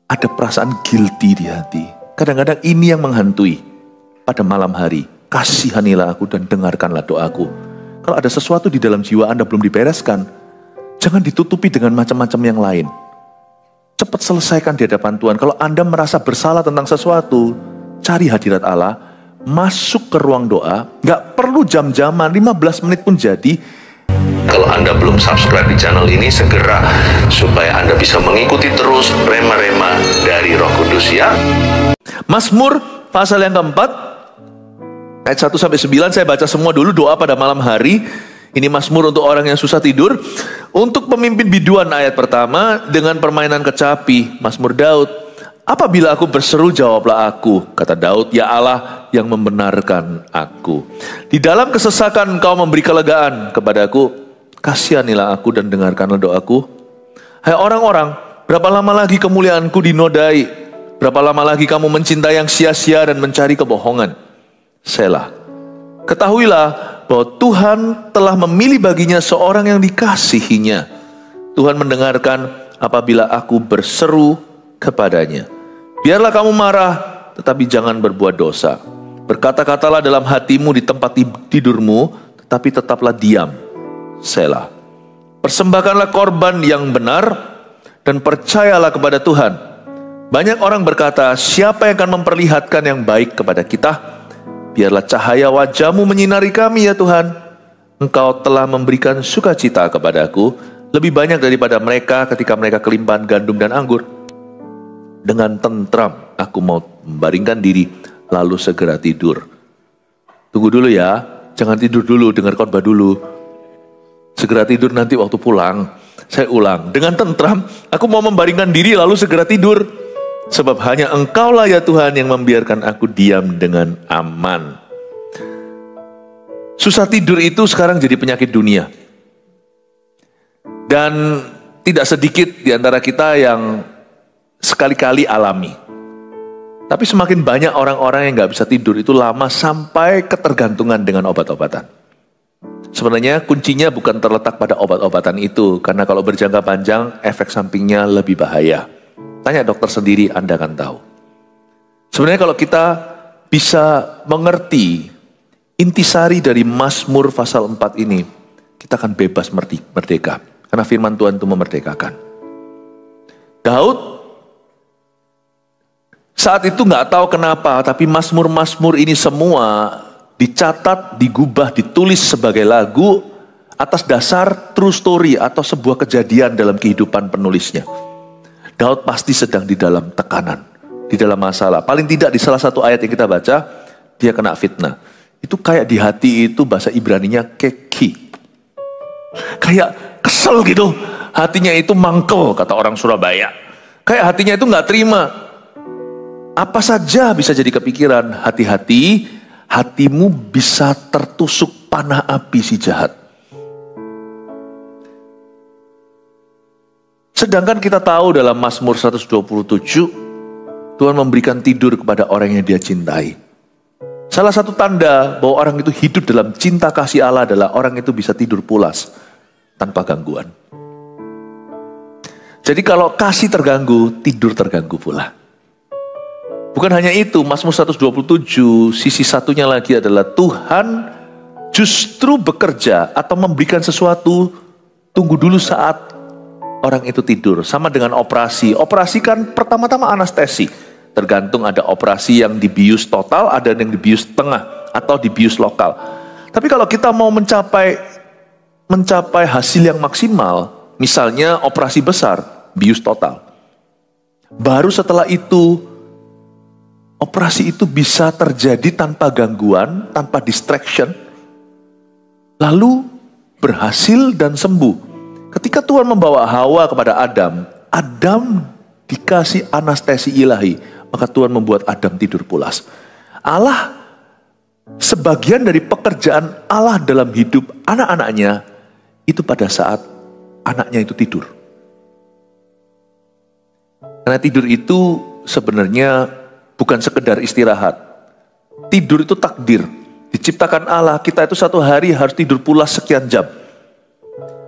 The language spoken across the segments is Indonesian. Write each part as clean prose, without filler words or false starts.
Ada perasaan guilty di hati. Kadang-kadang ini yang menghantui pada malam hari. Kasihanilah aku dan dengarkanlah doaku. Kalau ada sesuatu di dalam jiwa Anda belum dibereskan, jangan ditutupi dengan macam-macam yang lain. Cepat selesaikan di hadapan Tuhan. Kalau Anda merasa bersalah tentang sesuatu, cari hadirat Allah, masuk ke ruang doa, gak perlu jam-jaman, 15 menit pun jadi. Kalau Anda belum subscribe di channel ini, segera supaya Anda bisa mengikuti terus rema-rema dari Roh Kudus ya. Mazmur pasal yang keempat, ayat 1-9 saya baca semua dulu. Doa pada malam hari. Ini Mazmur untuk orang yang susah tidur. Untuk pemimpin biduan ayat pertama, dengan permainan kecapi, Mazmur Daud. Apabila aku berseru, jawablah aku, kata Daud, ya Allah yang membenarkan aku. Di dalam kesesakan Engkau memberi kelegaan kepadaku. Kasihanilah aku dan dengarkanlah doaku. Hai orang-orang, berapa lama lagi kemuliaanku dinodai? Berapa lama lagi kamu mencintai yang sia-sia dan mencari kebohongan? Selah. Ketahuilah bahwa Tuhan telah memilih baginya seorang yang dikasihinya. Tuhan mendengarkan apabila aku berseru kepadanya. Biarlah kamu marah, tetapi jangan berbuat dosa. Berkata-katalah dalam hatimu di tempat tidurmu, tetapi tetaplah diam. Selah. Persembahkanlah korban yang benar dan percayalah kepada Tuhan. Banyak orang berkata, siapa yang akan memperlihatkan yang baik kepada kita? Biarlah cahaya wajah-Mu menyinari kami ya Tuhan. Engkau telah memberikan sukacita kepadaku, lebih banyak daripada mereka ketika mereka kelimpahan gandum dan anggur. Dengan tentram aku mau membaringkan diri, lalu segera tidur. Tunggu dulu ya, jangan tidur dulu, dengar khotbah dulu. Segera tidur nanti waktu pulang. Saya ulang, dengan tentram aku mau membaringkan diri lalu segera tidur. Sebab hanya Engkaulah ya Tuhan yang membiarkan aku diam dengan aman. Susah tidur itu sekarang jadi penyakit dunia. Dan tidak sedikit di antara kita yang sekali-kali alami. Tapi semakin banyak orang-orang yang gak bisa tidur itu lama sampai ketergantungan dengan obat-obatan. Sebenarnya kuncinya bukan terletak pada obat-obatan itu, karena kalau berjangka panjang efek sampingnya lebih bahaya. Tanya dokter sendiri, Anda akan tahu. Sebenarnya kalau kita bisa mengerti intisari dari Mazmur pasal 4 ini, kita akan bebas merdeka. Karena firman Tuhan itu memerdekakan. Daud saat itu nggak tahu kenapa, tapi Mazmur-Mazmur ini semua dicatat, digubah, ditulis sebagai lagu atas dasar true story atau sebuah kejadian dalam kehidupan penulisnya. Daud pasti sedang di dalam tekanan, di dalam masalah. Paling tidak di salah satu ayat yang kita baca, dia kena fitnah. Itu kayak di hati itu bahasa Ibraninya keki. Kayak kesel gitu. Hatinya itu mangkel, kata orang Surabaya. Kayak hatinya itu gak terima. Apa saja bisa jadi kepikiran. Hati-hati, hatimu bisa tertusuk panah api si jahat. Sedangkan kita tahu dalam Mazmur 127, Tuhan memberikan tidur kepada orang yang dia cintai. Salah satu tanda bahwa orang itu hidup dalam cinta kasih Allah adalah orang itu bisa tidur pulas tanpa gangguan. Jadi kalau kasih terganggu, tidur terganggu pula. Bukan hanya itu, Mazmur 127, sisi satunya lagi adalah Tuhan justru bekerja atau memberikan sesuatu, tunggu dulu saat orang itu tidur. Sama dengan operasi. Operasi kan pertama-tama anestesi. Tergantung ada operasi yang dibius total, ada yang dibius tengah, atau dibius lokal. Tapi kalau kita mau mencapai hasil yang maksimal, misalnya operasi besar, bius total. Baru setelah itu, operasi itu bisa terjadi tanpa gangguan, tanpa distraction, lalu berhasil dan sembuh. Ketika Tuhan membawa Hawa kepada Adam, Adam dikasih anestesi ilahi, maka Tuhan membuat Adam tidur pulas. Allah, sebagian dari pekerjaan Allah dalam hidup anak-anaknya, itu pada saat anaknya itu tidur. Karena tidur itu sebenarnya bukan sekedar istirahat. Tidur itu takdir. Diciptakan Allah, kita itu satu hari harus tidur pulas sekian jam.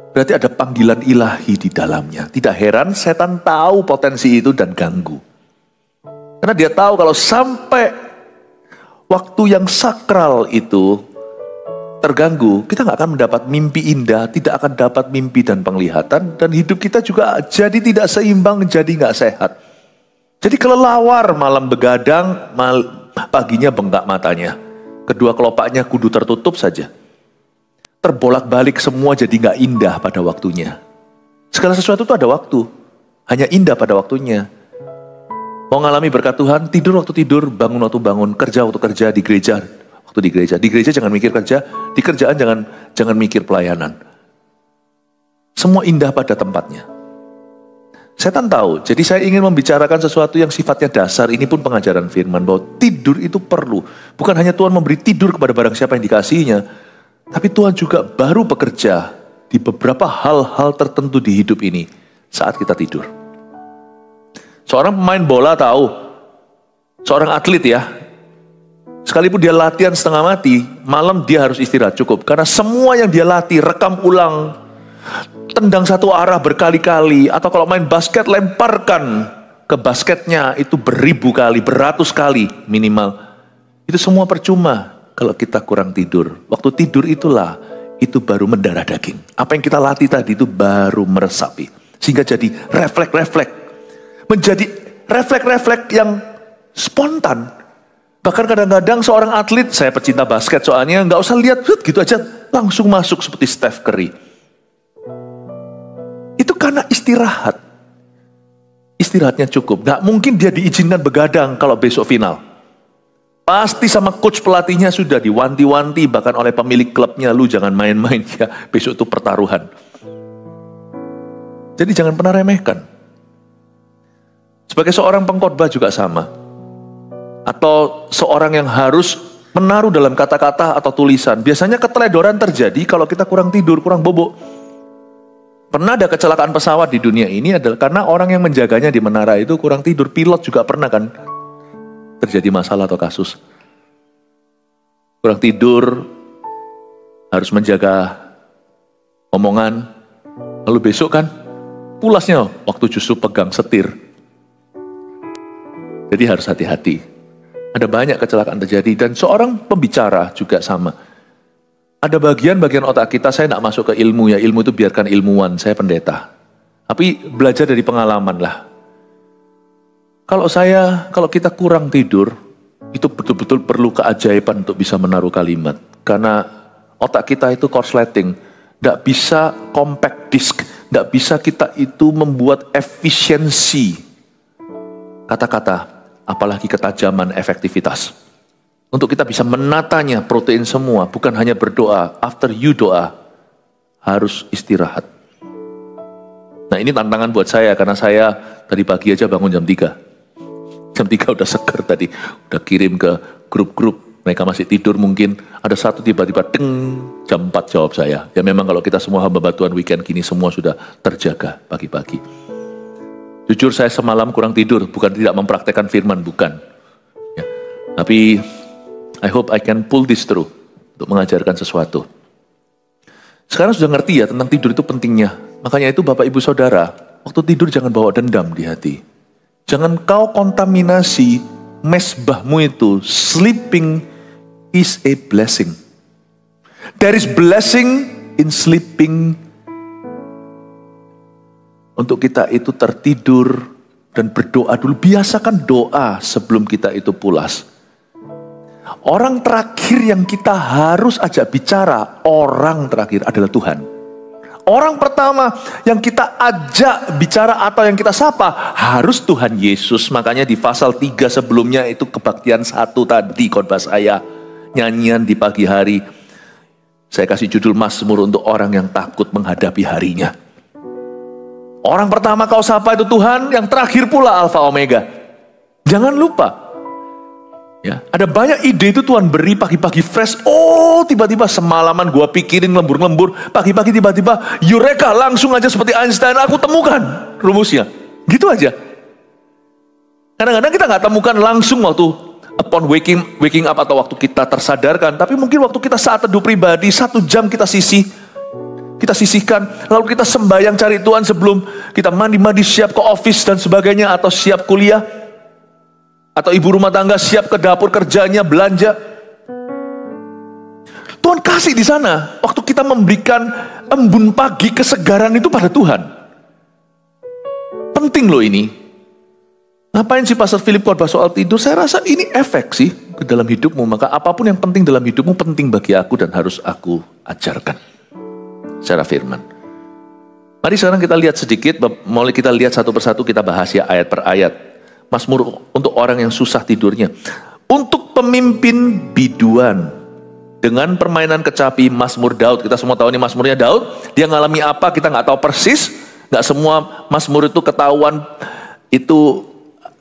Berarti ada panggilan ilahi di dalamnya. Tidak heran setan tahu potensi itu dan ganggu. Karena dia tahu kalau sampai waktu yang sakral itu terganggu, kita nggak akan mendapat mimpi indah, tidak akan dapat mimpi dan penglihatan, dan hidup kita juga jadi tidak seimbang, jadi nggak sehat. Jadi kelelawar malam begadang, paginya bengkak matanya. Kedua kelopaknya kudu tertutup saja. Terbolak-balik semua jadi nggak indah pada waktunya. Segala sesuatu itu ada waktu, hanya indah pada waktunya. Mau ngalami berkat Tuhan, tidur waktu tidur, bangun waktu bangun, kerja waktu kerja, di gereja waktu di gereja. Di gereja jangan mikir kerja, di kerjaan jangan mikir pelayanan. Semua indah pada tempatnya. Setan tahu, jadi saya ingin membicarakan sesuatu yang sifatnya dasar. Ini pun pengajaran firman, bahwa tidur itu perlu. Bukan hanya Tuhan memberi tidur kepada barang siapa yang dikasihinya, tapi Tuhan juga baru bekerja di beberapa hal-hal tertentu di hidup ini saat kita tidur. Seorang pemain bola tahu, seorang atlet ya, sekalipun dia latihan setengah mati, malam dia harus istirahat cukup. Karena semua yang dia latih, rekam ulang, tendang satu arah berkali-kali, atau kalau main basket lemparkan ke basketnya itu beribu kali, beratus kali minimal. Itu semua percuma kalau kita kurang tidur. Waktu tidur itulah, itu baru mendarah daging. Apa yang kita latih tadi itu baru meresapi. Sehingga jadi refleks-refleks. Menjadi refleks-refleks yang spontan. Bahkan kadang-kadang seorang atlet, saya pecinta basket soalnya, nggak usah lihat gitu aja, langsung masuk seperti Steph Curry. Itu karena istirahat. Istirahatnya cukup. Gak mungkin dia diizinkan begadang kalau besok final. Pasti sama coach pelatihnya sudah diwanti-wanti, bahkan oleh pemilik klubnya, lu jangan main-main ya, besok itu pertaruhan. Jadi jangan pernah remehkan. Sebagai seorang pengkhotbah juga sama. Atau seorang yang harus menaruh dalam kata-kata atau tulisan. Biasanya keteledoran terjadi kalau kita kurang tidur, kurang bobok. Pernah ada kecelakaan pesawat di dunia ini adalah karena orang yang menjaganya di menara itu kurang tidur. Pilot juga pernah kan terjadi masalah atau kasus. Kurang tidur, harus menjaga omongan. Lalu besok kan pulasnya waktu justru pegang setir. Jadi harus hati-hati. Ada banyak kecelakaan terjadi, dan seorang pembicara juga sama. Ada bagian-bagian otak kita, saya tidak masuk ke ilmu ya, ilmu itu biarkan ilmuwan, saya pendeta. Tapi belajar dari pengalaman lah. Kalau kita kurang tidur, itu betul-betul perlu keajaiban untuk bisa menaruh kalimat. Karena otak kita itu korsleting, tidak bisa compact disk, tidak bisa kita itu membuat efisiensi kata-kata. Apalagi ketajaman efektivitas. Untuk kita bisa menatanya protein semua, bukan hanya berdoa. After you doa, harus istirahat. Nah ini tantangan buat saya, karena saya tadi pagi aja bangun jam 3. Jam 3 udah seger tadi, udah kirim ke grup-grup. Mereka masih tidur mungkin, ada satu tiba-tiba deng, jam 4 jawab saya. Ya memang kalau kita semua hamba Tuhan weekend gini, semua sudah terjaga pagi-pagi. Jujur saya semalam kurang tidur, bukan tidak mempraktekkan firman, bukan. Ya. Tapi I hope I can pull this through untuk mengajarkan sesuatu. Sekarang sudah ngerti ya tentang tidur itu pentingnya. Makanya itu Bapak Ibu Saudara, waktu tidur jangan bawa dendam di hati. Jangan kau kontaminasi mesbahmu itu. Sleeping is a blessing. There is blessing in sleeping. Untuk kita itu tertidur dan berdoa dulu. Biasakan doa sebelum kita itu pulas. Orang terakhir yang kita harus ajak bicara, orang terakhir adalah Tuhan. Orang pertama yang kita ajak bicara atau yang kita sapa harus Tuhan Yesus. Makanya di pasal 3 sebelumnya itu kebaktian 1 tadi khotbah saya. Nyanyian di pagi hari. Saya kasih judul Mazmur untuk orang yang takut menghadapi harinya. Orang pertama kau sapa itu Tuhan, yang terakhir pula Alfa Omega. Jangan lupa. Ya, ada banyak ide itu Tuhan beri pagi-pagi fresh. Oh, tiba-tiba semalaman gua pikirin lembur-lembur, pagi-pagi tiba-tiba eureka, langsung aja seperti Einstein aku temukan rumusnya. Gitu aja. Kadang-kadang kita nggak temukan langsung waktu upon waking up atau waktu kita tersadarkan, tapi mungkin waktu kita saat teduh pribadi 1 jam kita sisihkan, lalu kita sembahyang cari Tuhan sebelum kita mandi-mandi siap ke office dan sebagainya atau siap kuliah. Atau ibu rumah tangga siap ke dapur kerjanya, belanja. Tuhan kasih di sana. Waktu kita memberikan embun pagi, kesegaran itu pada Tuhan. Penting loh ini. Ngapain sih Pastor Philip khotbah soal tidur? Saya rasa ini efek sih ke dalam hidupmu. Maka apapun yang penting dalam hidupmu penting bagi aku dan harus aku ajarkan secara firman. Mari sekarang kita lihat sedikit, mulai kita lihat satu persatu, kita bahas ya ayat per ayat. Mazmur untuk orang yang susah tidurnya. Untuk pemimpin biduan, dengan permainan kecapi, Mazmur Daud. Kita semua tahu ini Mazmurnya Daud. Dia ngalami apa kita nggak tahu persis. Nggak semua Mazmur itu ketahuan itu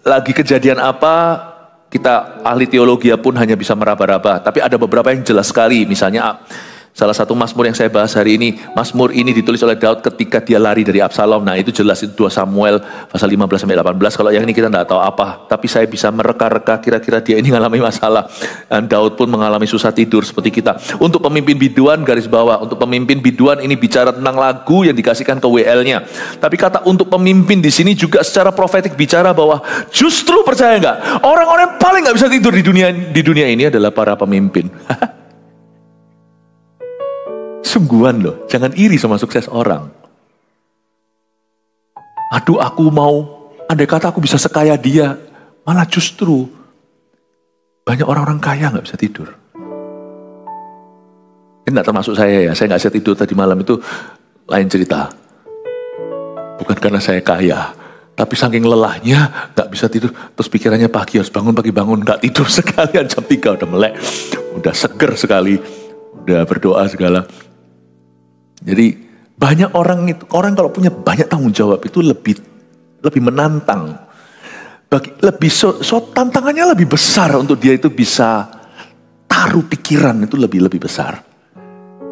lagi kejadian apa, kita ahli teologi pun hanya bisa meraba-raba. Tapi ada beberapa yang jelas sekali. Misalnya salah satu Mazmur yang saya bahas hari ini, Mazmur ini ditulis oleh Daud ketika dia lari dari Absalom. Nah itu jelas, itu 2 Samuel pasal 15-18. Kalau yang ini kita tidak tahu apa. Tapi saya bisa mereka-reka kira-kira dia ini mengalami masalah. Dan Daud pun mengalami susah tidur seperti kita. Untuk pemimpin biduan, garis bawah. Untuk pemimpin biduan ini bicara tentang lagu yang dikasihkan ke WL-nya. Tapi kata untuk pemimpin di sini juga secara profetik bicara bahwa justru percaya nggak? Orang-orang yang paling nggak bisa tidur di dunia ini adalah para pemimpin. Sungguhan loh, jangan iri sama sukses orang. Aduh aku mau, andai kata aku bisa sekaya dia, malah justru banyak orang-orang kaya gak bisa tidur. Ini gak termasuk saya ya, saya gak bisa tidur tadi malam itu lain cerita. Bukan karena saya kaya, tapi saking lelahnya gak bisa tidur. Terus pikirannya pagi harus bangun, pagi bangun gak tidur sekalian jam 3 udah melek, udah seger sekali, udah berdoa segala. Jadi banyak orang kalau punya banyak tanggung jawab itu lebih menantang, tantangannya lebih besar untuk dia itu bisa taruh pikiran itu lebih besar.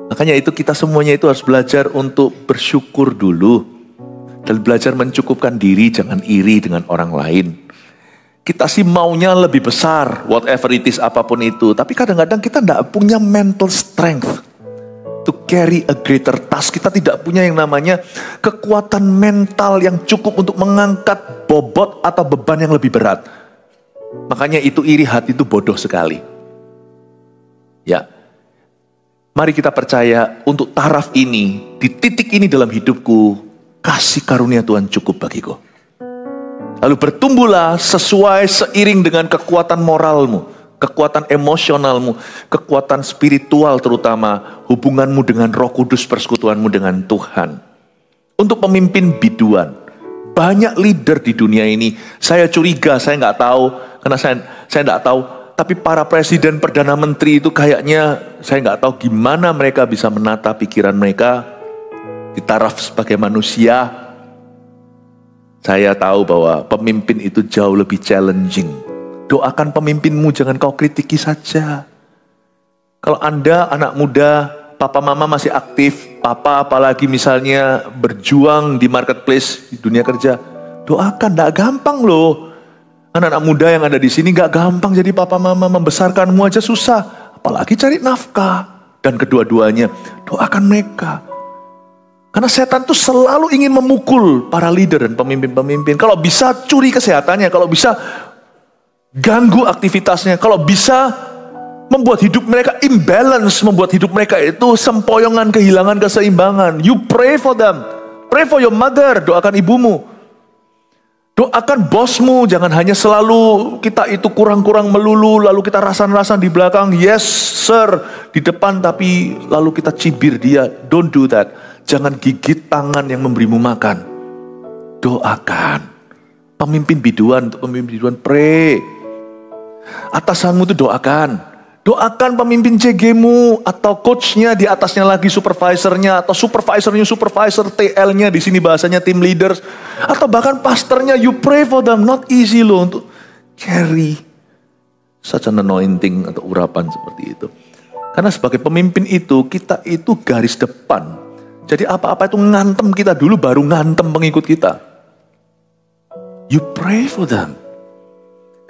Makanya itu kita semuanya itu harus belajar untuk bersyukur dulu dan belajar mencukupkan diri, jangan iri dengan orang lain. Kita sih maunya lebih besar, whatever it is apapun itu, tapi kadang-kadang kita tidak punya mental strength to carry a greater task. Kita tidak punya yang namanya kekuatan mental yang cukup untuk mengangkat bobot atau beban yang lebih berat. Makanya itu iri hati itu bodoh sekali. Ya, mari kita percaya untuk taraf ini, di titik ini dalam hidupku, kasih karunia Tuhan cukup bagiku. Lalu bertumbuhlah sesuai seiring dengan kekuatan moralmu, kekuatan emosionalmu, kekuatan spiritual terutama, hubunganmu dengan Roh Kudus, persekutuanmu dengan Tuhan. Untuk pemimpin biduan, banyak leader di dunia ini. Saya curiga, saya nggak tahu, karena saya nggak tahu. Tapi para presiden, perdana menteri itu kayaknya saya nggak tahu gimana mereka bisa menata pikiran mereka di taraf sebagai manusia. Saya tahu bahwa pemimpin itu jauh lebih challenging. Doakan pemimpinmu, jangan kau kritiki saja. Kalau Anda anak muda, papa mama masih aktif, papa apalagi misalnya berjuang di marketplace, di dunia kerja, doakan, gak gampang loh. Anak-anak muda yang ada di sini gak gampang jadi papa mama, membesarkanmu aja susah, apalagi cari nafkah. Dan kedua-duanya, doakan mereka. Karena setan tuh selalu ingin memukul para leader dan pemimpin-pemimpin. Kalau bisa curi kesehatannya, kalau bisa ganggu aktivitasnya, kalau bisa membuat hidup mereka imbalance, membuat hidup mereka itu sempoyongan, kehilangan keseimbangan. You pray for them, pray for your mother, doakan ibumu, doakan bosmu. Jangan hanya selalu kita itu kurang-kurang melulu, lalu kita rasan-rasan di belakang, yes sir, di depan, tapi lalu kita cibir dia. Don't do that. Jangan gigit tangan yang memberimu makan. Doakan. Pemimpin biduan, untuk pemimpin biduan, pray. Atasanmu itu doakan. Doakan pemimpin CG-mu atau coachnya, di atasnya lagi supervisornya, atau supervisornya supervisor, TL-nya, di sini bahasanya team leaders, atau bahkan pastornya. You pray for them. Not easy loh untuk carry such an anointing atau urapan seperti itu. Karena sebagai pemimpin itu, kita itu garis depan. Jadi apa-apa itu ngantem kita dulu, baru ngantem pengikut kita. You pray for them.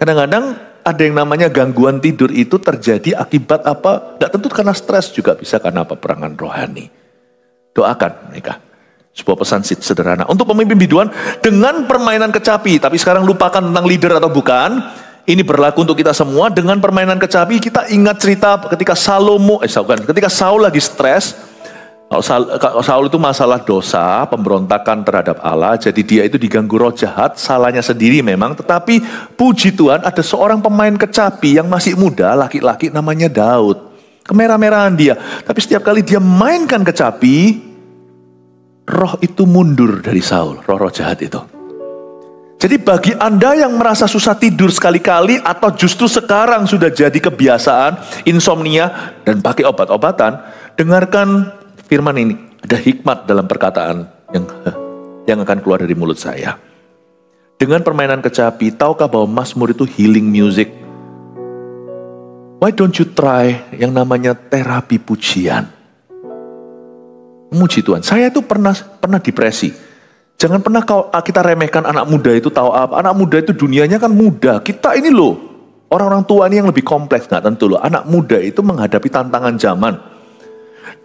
Kadang-kadang ada yang namanya gangguan tidur itu terjadi akibat apa? Gak tentu karena stres, juga bisa karena peperangan rohani. Doakan mereka. Sebuah pesan sederhana. Untuk pemimpin biduan dengan permainan kecapi. Tapi sekarang lupakan tentang leader atau bukan. ini berlaku untuk kita semua. Dengan permainan kecapi kita ingat cerita ketika ketika Saul lagi stres. Kalau Saul itu masalah dosa, pemberontakan terhadap Allah. Jadi dia itu diganggu roh jahat, salahnya sendiri memang. Tetapi puji Tuhan ada seorang pemain kecapi yang masih muda, laki-laki namanya Daud. Kemerah-merahan dia. Tapi setiap kali dia mainkan kecapi, roh itu mundur dari Saul, roh-roh jahat itu. Jadi bagi Anda yang merasa susah tidur sekali-kali atau justru sekarang sudah jadi kebiasaan insomnia dan pakai obat-obatan, dengarkan firman ini. Ada hikmat dalam perkataan yang akan keluar dari mulut saya. Dengan permainan kecapi, tahukah bahwa Mazmur itu healing music? Why don't you try yang namanya terapi pujian? Memuji Tuhan. Saya itu pernah depresi. Jangan pernah kita remehkan anak muda itu tahu apa. Anak muda itu dunianya kan muda. Kita ini loh, orang-orang tua ini yang lebih kompleks. Nggak tentu loh. Anak muda itu menghadapi tantangan zaman.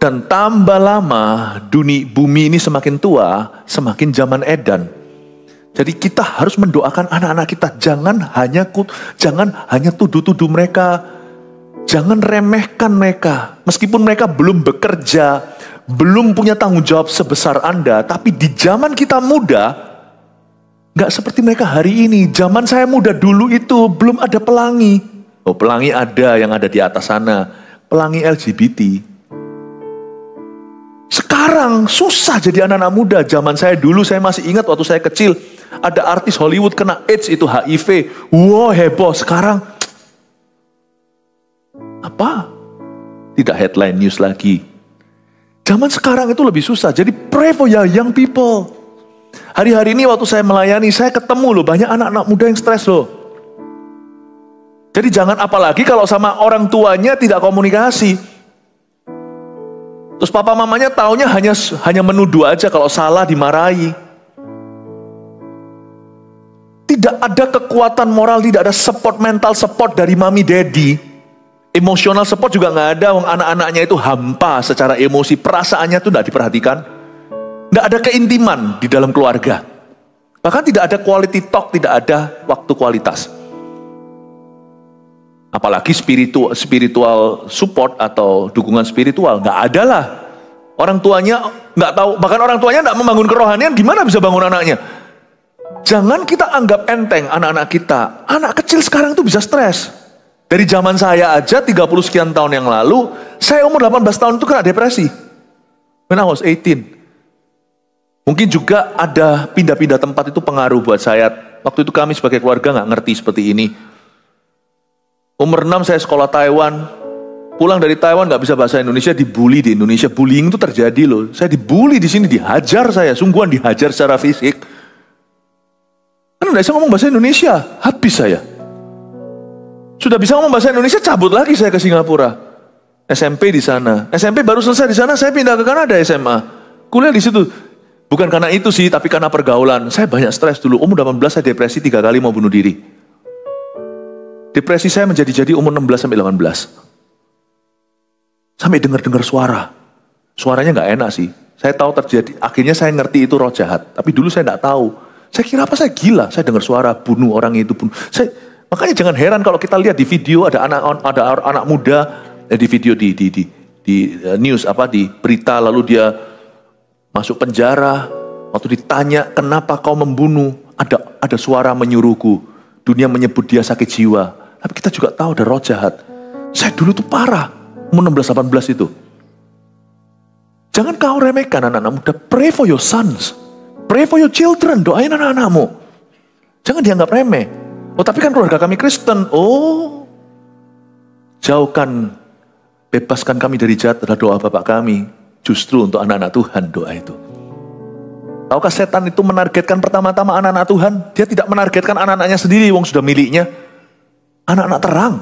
Dan tambah lama bumi ini semakin tua, semakin zaman edan. Jadi kita harus mendoakan anak-anak kita. Jangan hanya tuduh-tuduh mereka. Jangan remehkan mereka. Meskipun mereka belum bekerja, belum punya tanggung jawab sebesar Anda, tapi di zaman kita muda, gak seperti mereka hari ini. Zaman saya muda dulu itu belum ada pelangi. Oh, pelangi ada yang ada di atas sana. Pelangi LGBT. Sekarang susah jadi anak-anak muda. Zaman saya dulu, saya masih ingat waktu saya kecil, ada artis Hollywood kena AIDS, itu HIV. Wow, heboh. Sekarang apa? Tidak headline news lagi. Zaman sekarang itu lebih susah. Jadi pray for young people. Hari-hari ini waktu saya melayani, saya ketemu loh banyak anak-anak muda yang stres loh. Jadi jangan, apalagi kalau sama orang tuanya tidak komunikasi. Terus papa mamanya taunya hanya menuduh aja, kalau salah dimarahi. Tidak ada kekuatan moral, tidak ada support mental support dari mami daddy. Emosional support juga nggak ada. Anak-anaknya itu hampa secara emosi, perasaannya itu nggak diperhatikan. Nggak ada keintiman di dalam keluarga. Bahkan tidak ada quality talk, tidak ada waktu kualitas. Apalagi spiritual support atau dukungan spiritual, nggak ada lah. Orang tuanya nggak tahu, bahkan orang tuanya nggak membangun kerohanian, gimana bisa bangun anaknya? Jangan kita anggap enteng anak-anak kita. Anak kecil sekarang itu bisa stres. Dari zaman saya aja 30 sekian tahun yang lalu, saya umur 18 tahun itu kena depresi. When I was 18. Mungkin juga ada pindah-pindah tempat itu pengaruh buat saya. Waktu itu kami sebagai keluarga nggak ngerti seperti ini. Umur 6 saya sekolah Taiwan. Pulang dari Taiwan nggak bisa bahasa Indonesia, dibully di Indonesia. Bullying itu terjadi loh. Saya dibully di sini, dihajar saya. Sungguhan dihajar secara fisik. Kan nggak bisa ngomong bahasa Indonesia, habis saya. Sudah bisa ngomong bahasa Indonesia, cabut lagi saya ke Singapura. SMP di sana. SMP baru selesai di sana, saya pindah ke Kanada SMA. Kuliah di situ. Bukan karena itu sih, tapi karena pergaulan. Saya banyak stres dulu. Umur 18 saya depresi 3 kali mau bunuh diri. Depresi saya menjadi umur 16 sampai 18. Sampai dengar suara. Suaranya nggak enak sih. Saya tahu terjadi. Akhirnya saya ngerti itu roh jahat. Tapi dulu saya nggak tahu. Saya kira apa, saya gila. Saya dengar suara bunuh orang itu. Makanya jangan heran kalau kita lihat di video ada anak muda di video di news di berita, lalu dia masuk penjara. Waktu ditanya kenapa kau membunuh, ada suara menyuruhku. Dunia menyebut dia sakit jiwa. Tapi kita juga tahu ada roh jahat. Saya dulu tuh parah, umur 16-18 itu. Jangan kau remehkan anak-anak muda. Pray for your sons, pray for your children. Doain anak-anakmu. Jangan dianggap remeh. Oh tapi kan keluarga kami Kristen. Oh, jauhkan, bebaskan kami dari jahat adalah doa Bapak kami. Justru untuk anak-anak Tuhan doa itu. Tahukah setan itu menargetkan pertama-tama anak-anak Tuhan? Dia tidak menargetkan anak-anaknya sendiri, wong sudah miliknya. Anak-anak terang.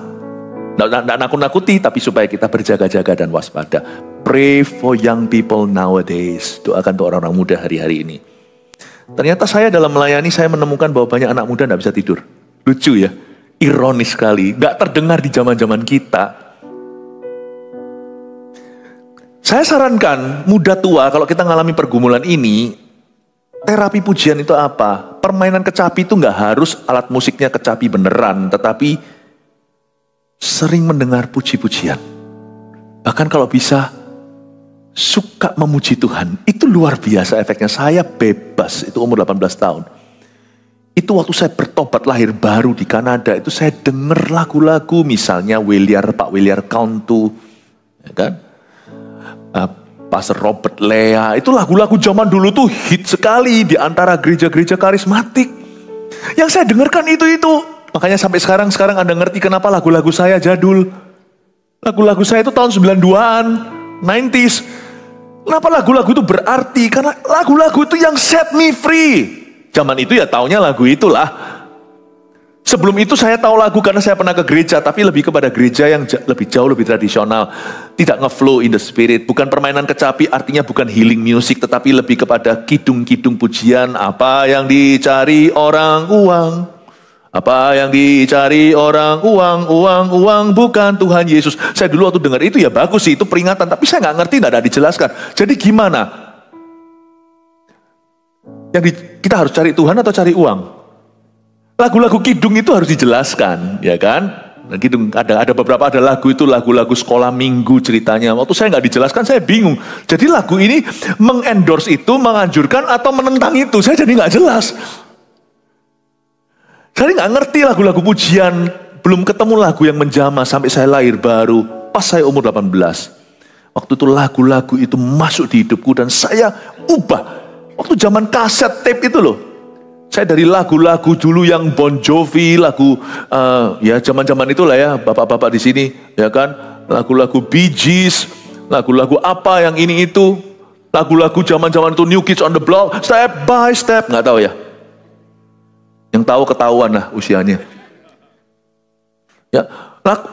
Tidak nakut-nakuti, tapi supaya kita berjaga-jaga dan waspada. Pray for young people nowadays. Doakan untuk orang-orang muda hari-hari ini. Ternyata saya dalam melayani, saya menemukan bahwa banyak anak muda tidak bisa tidur. Lucu ya, ironis sekali, gak terdengar di zaman-zaman kita. Saya sarankan muda tua kalau kita ngalami pergumulan ini, terapi pujian itu apa? permainan kecapi itu nggak harus alat musiknya kecapi beneran, tetapi sering mendengar puji-pujian. Bahkan kalau bisa suka memuji Tuhan, itu luar biasa efeknya. Saya bebas, itu umur 18 tahun. Itu waktu saya bertobat lahir baru di Kanada, itu saya denger lagu-lagu misalnya Pak William Countu, ya kan? Pastor Robert Lea, itu lagu-lagu zaman dulu tuh hit sekali di antara gereja-gereja karismatik. Yang saya dengarkan itu. Makanya sampai sekarang Anda ngerti kenapa lagu-lagu saya jadul. Lagu-lagu saya itu tahun 92-an, 90s. Kenapa lagu-lagu itu berarti? Karena lagu-lagu itu yang set me free. Zaman itu ya taunya lagu itulah. Sebelum itu saya tahu lagu karena saya pernah ke gereja, tapi lebih kepada gereja yang jauh lebih tradisional. Tidak nge-flow in the spirit. Bukan permainan kecapi, artinya bukan healing music, tetapi lebih kepada kidung-kidung pujian. Apa yang dicari orang uang. Apa yang dicari orang uang, bukan Tuhan Yesus. Saya dulu waktu dengar itu ya bagus sih, itu peringatan. Tapi saya nggak ngerti, nggak ada dijelaskan. Jadi gimana? Kita harus cari Tuhan atau cari uang? Lagu-lagu kidung itu harus dijelaskan, ya kan? Kidung ada beberapa lagu itu lagu-lagu sekolah minggu ceritanya. Waktu saya nggak dijelaskan, saya bingung. Jadi lagu ini mengendorse itu, menganjurkan atau menentang itu, saya jadi nggak jelas. Saya nggak ngerti lagu-lagu pujian, belum ketemu lagu yang menjamah sampai saya lahir baru. Pas saya umur 18, waktu itu lagu-lagu itu masuk di hidupku dan saya ubah. Waktu zaman kaset tape itu loh. Saya dari lagu-lagu dulu yang Bon Jovi, lagu ya zaman-zaman itulah ya, bapak-bapak di sini, ya kan, lagu-lagu Bee Gees, lagu-lagu apa yang ini itu, lagu-lagu zaman-zaman itu New Kids on the Block, Step by Step, nggak tahu ya. Yang tahu ketahuan lah usianya. Ya,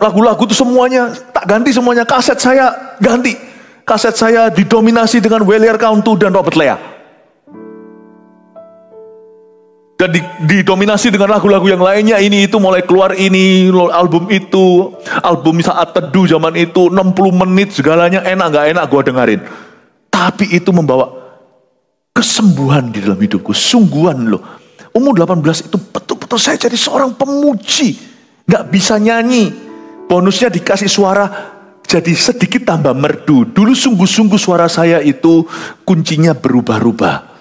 lagu-lagu itu semuanya tak ganti, semuanya kaset saya ganti. Kaset saya didominasi dengan William Countu dan Robert Lea. Dan didominasi dengan lagu-lagu yang lainnya, ini itu mulai keluar ini, album itu, album Saat Teduh zaman itu, 60 menit segalanya enak gak enak gue dengerin. Tapi itu membawa kesembuhan di dalam hidupku, sungguhan loh. Umur 18 itu betul-betul saya jadi seorang pemuji, gak bisa nyanyi. Bonusnya dikasih suara jadi sedikit tambah merdu. Dulu sungguh-sungguh suara saya itu kuncinya berubah-ubah.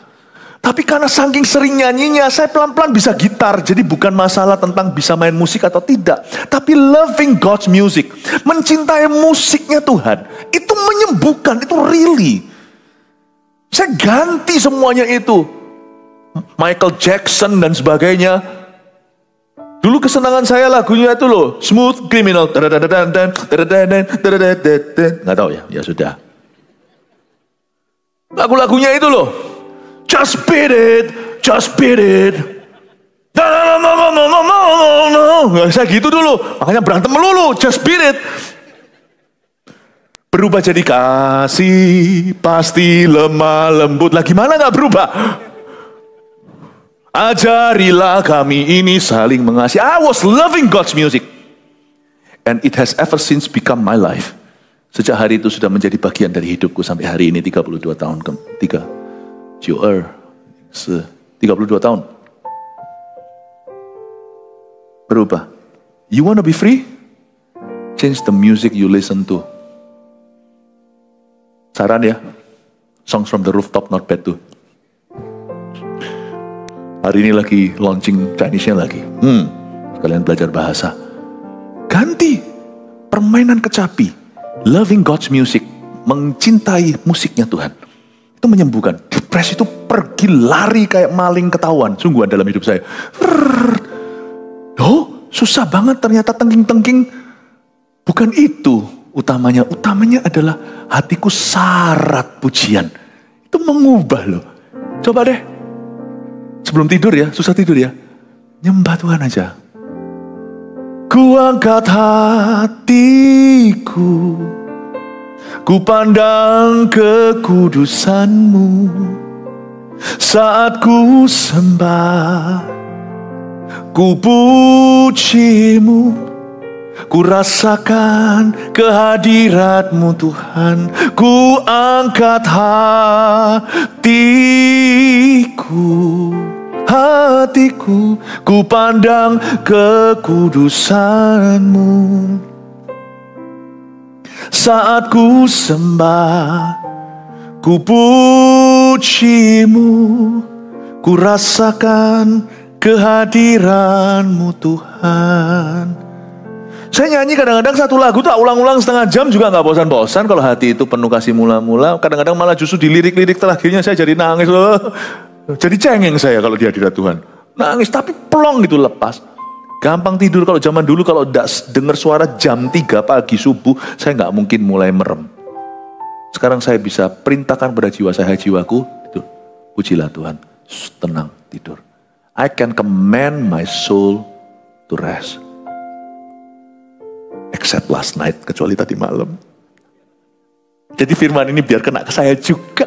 Tapi karena saking sering nyanyinya, saya pelan-pelan bisa gitar. Jadi bukan masalah tentang bisa main musik atau tidak. Tapi loving God's music. Mencintai musiknya Tuhan. Itu menyembuhkan, itu really. Saya ganti semuanya itu. Michael Jackson dan sebagainya. Dulu kesenangan saya lagunya itu loh. Smooth Criminal. Nggak tahu ya, ya sudah. Lagu-lagunya itu loh. Just beat it, just beat it. No. Saya gitu dulu, makanya berantem melulu. Just beat it. Berubah jadi kasih, pasti lemah lembut. Lah gimana gak berubah? Ajarilah kami ini saling mengasihi. I was loving God's music. And it has ever since become my life. Sejak hari itu sudah menjadi bagian dari hidupku sampai hari ini 32 tahun ketiga. 32 tahun. Berubah. You wanna be free? Change the music you listen to. Saran ya, Songs from the Rooftop not bad tuh. Hari ini lagi launching Chinese-nya lagi. Sekalian belajar bahasa. Ganti permainan kecapi. Loving God's music. Mencintai musiknya Tuhan. Itu menyembuhkan. Depresi itu pergi lari kayak maling ketahuan. Sungguhan dalam hidup saya. Oh, susah banget ternyata tengking-tengking. Bukan itu utamanya. Utamanya adalah hatiku syarat pujian. Itu mengubah loh. Coba deh. Sebelum tidur ya, susah tidur ya. Nyembah Tuhan aja. Ku angkat hatiku. Ku pandang kekudusan-Mu saat ku sembah, ku puji-Mu, ku rasakan kehadirat-Mu Tuhan, ku angkat hatiku, hatiku, ku pandang kekudusan-Mu. Saat ku sembah, ku puji-Mu, ku rasakan kehadiran-Mu Tuhan. Saya nyanyi kadang-kadang satu lagu tak ulang-ulang setengah jam juga gak bosan-bosan. Kalau hati itu penuh kasih mula-mula, kadang-kadang malah justru di lirik-lirik terakhirnya saya jadi nangis loh. Jadi cengeng saya kalau di hadirat Tuhan. Nangis tapi plong gitu lepas. Gampang tidur. Kalau zaman dulu kalau tidak dengar suara jam 3 pagi subuh, saya gak mungkin mulai merem. Sekarang saya bisa perintahkan pada jiwa saya, jiwaku, tidur. Pujilah Tuhan, tenang, tidur. I can command my soul to rest. Except last night, kecuali tadi malam. Jadi firman ini biar kena ke saya juga.